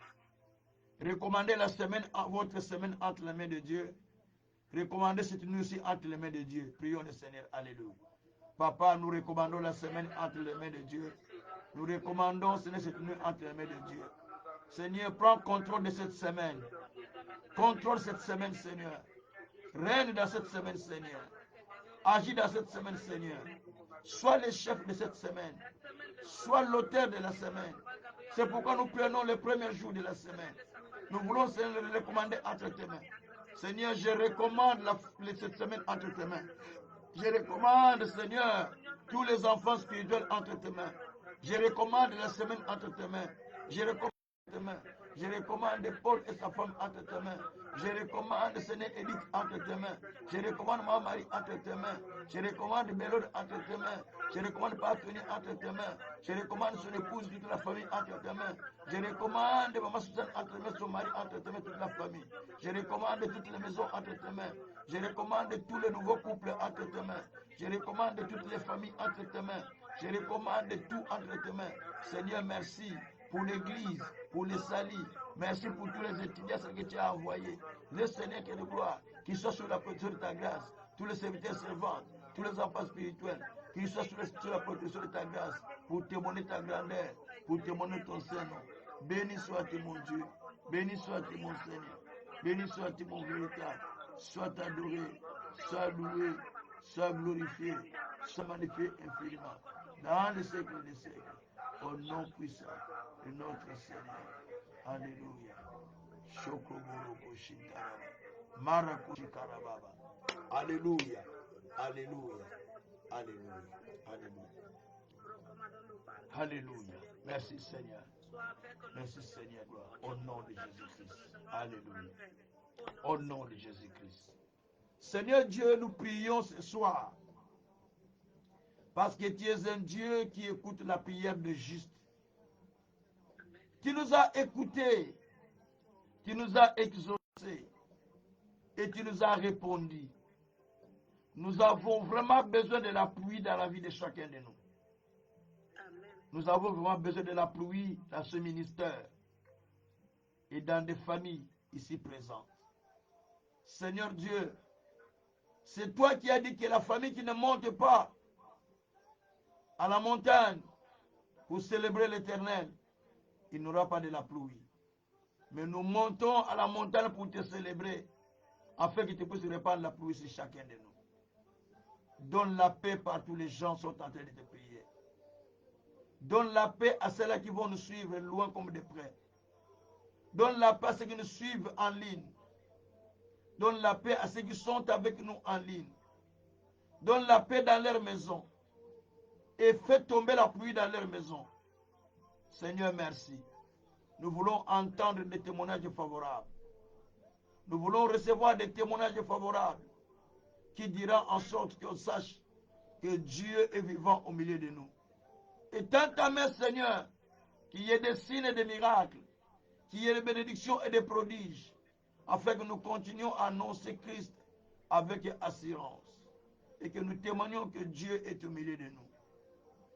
Recommandez la semaine, votre semaine entre les mains de Dieu. Recommandez cette nuit aussi entre les mains de Dieu. Prions le Seigneur. Alléluia. Papa, nous recommandons la semaine entre les mains de Dieu. Nous recommandons, Seigneur, cette nuit entre les mains de Dieu. Seigneur, prends contrôle de cette semaine. Contrôle cette semaine, Seigneur. Règne dans cette semaine, Seigneur. Agis dans cette semaine, Seigneur. Sois le chef de cette semaine. Sois l'auteur de la semaine. C'est pourquoi nous prenons le premier jour de la semaine. Nous voulons, Seigneur, le recommander entre tes mains. Seigneur, je recommande cette semaine entre tes mains. Je recommande, Seigneur, tous les enfants spirituels entre tes mains. Je recommande la semaine entre tes mains. Je recommande tes mains. Je recommande Paul et sa femme entre tes mains. Je recommande Seigneur Edith entre tes mains. Je recommande ma Marie entre tes mains. Je recommande Mélode entre tes mains. Je recommande Patoni entre tes mains. Je recommande son épouse, toute la famille entre tes mains. Je recommande Maman Suzanne entre tes mains, son mari entre tes mains, toute la famille. Je recommande toutes les maisons entre tes mains. Je recommande tous les nouveaux couples entre tes mains. Je recommande toutes les familles entre tes mains. Je recommande tout entre tes mains. Seigneur, merci pour l'église, pour les salis. Merci pour tous les étudiants que tu as envoyés. Le Seigneur qui est de gloire, qui soit sous la protection de ta grâce. Tous les serviteurs servants, tous les enfants spirituels, qui soient sous la protection de ta grâce, pour témoigner ta grandeur, pour témoigner ton Saint-Nom. Béni sois-tu mon Dieu, béni sois-tu mon Seigneur, béni sois-tu mon véritable. Sois adoré, sois loué, sois glorifié, sois magnifié infiniment, dans les siècles des siècles, au nom puissant de notre Seigneur. Alléluia. Shokoboroko Shintaraba. Marakushikarababa. Alléluia. Alléluia. Alléluia. Alléluia. Alléluia. Merci Seigneur. Merci Seigneur. Gloire. Au nom de Jésus-Christ. Alléluia. Au nom de Jésus-Christ. Seigneur Dieu, nous prions ce soir. Parce que tu es un Dieu qui écoute la prière de juste. Tu nous as écoutés. Tu nous as exaucés. Et tu nous as répondu. Nous avons vraiment besoin de la pluie dans la vie de chacun de nous. Nous avons vraiment besoin de la pluie dans ce ministère et dans des familles ici présentes. Seigneur Dieu, c'est toi qui as dit que la famille qui ne monte pas à la montagne pour célébrer l'Éternel, il n'aura pas de la pluie. Mais nous montons à la montagne pour te célébrer, afin que tu puisses répandre la pluie sur chacun de nous. Donne la paix partout, les gens sont en train de te prier. Donne la paix à ceux-là qui vont nous suivre loin comme de près. Donne la paix à ceux qui nous suivent en ligne. Donne la paix à ceux qui sont avec nous en ligne. Donne la paix dans leur maison. Et fais tomber la pluie dans leur maison. Seigneur, merci. Nous voulons entendre des témoignages favorables. Nous voulons recevoir des témoignages favorables. qui dira en sorte qu'on sache que Dieu est vivant au milieu de nous. Et tant à main, Seigneur, qu'il y ait des signes et des miracles, qu'il y ait des bénédictions et des prodiges, afin que nous continuions à annoncer Christ avec assurance et que nous témoignons que Dieu est au milieu de nous.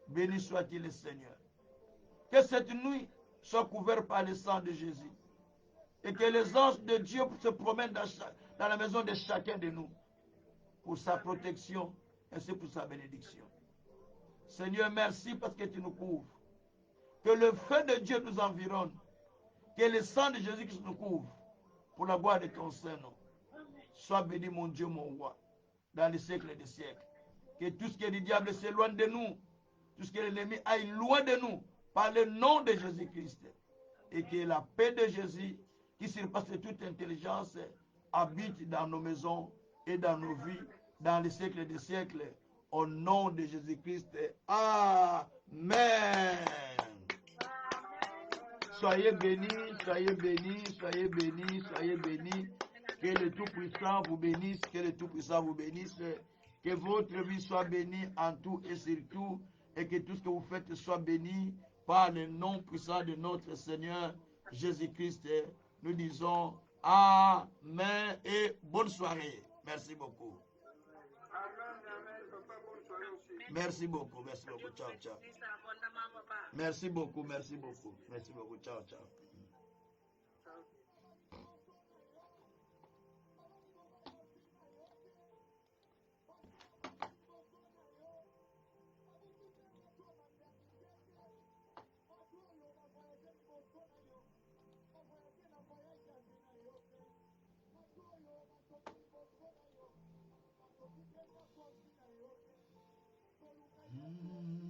Béni soit-il le Seigneur. Que cette nuit soit couverte par le sang de Jésus et que les anges de Dieu se promènent dans la maison de chacun de nous pour sa protection ainsi pour sa bénédiction. Seigneur, merci parce que tu nous couvres. Que le feu de Dieu nous environne. Que le sang de Jésus-Christ nous couvre pour la gloire de ton Saint-Nom. Sois béni, mon Dieu, mon roi, dans les siècles des siècles. Que tout ce qui est du diable s'éloigne de nous. Tout ce qui est l'ennemi aille loin de nous par le nom de Jésus-Christ. Et que la paix de Jésus, qui surpasse toute intelligence, habite dans nos maisons et dans nos vies, dans les siècles des siècles. Au nom de Jésus-Christ. Amen. Soyez bénis, soyez bénis, soyez bénis, soyez bénis. Que le Tout-Puissant vous bénisse, que le Tout-Puissant vous bénisse. Que votre vie soit bénie en tout et surtout. Et que tout ce que vous faites soit béni par le nom puissant de notre Seigneur Jésus-Christ. Nous disons Amen et bonne soirée. Merci beaucoup. Merci beaucoup, merci beaucoup. Ciao, ciao. Merci beaucoup, merci beaucoup. Merci beaucoup. Ciao, ciao. Mm-hmm.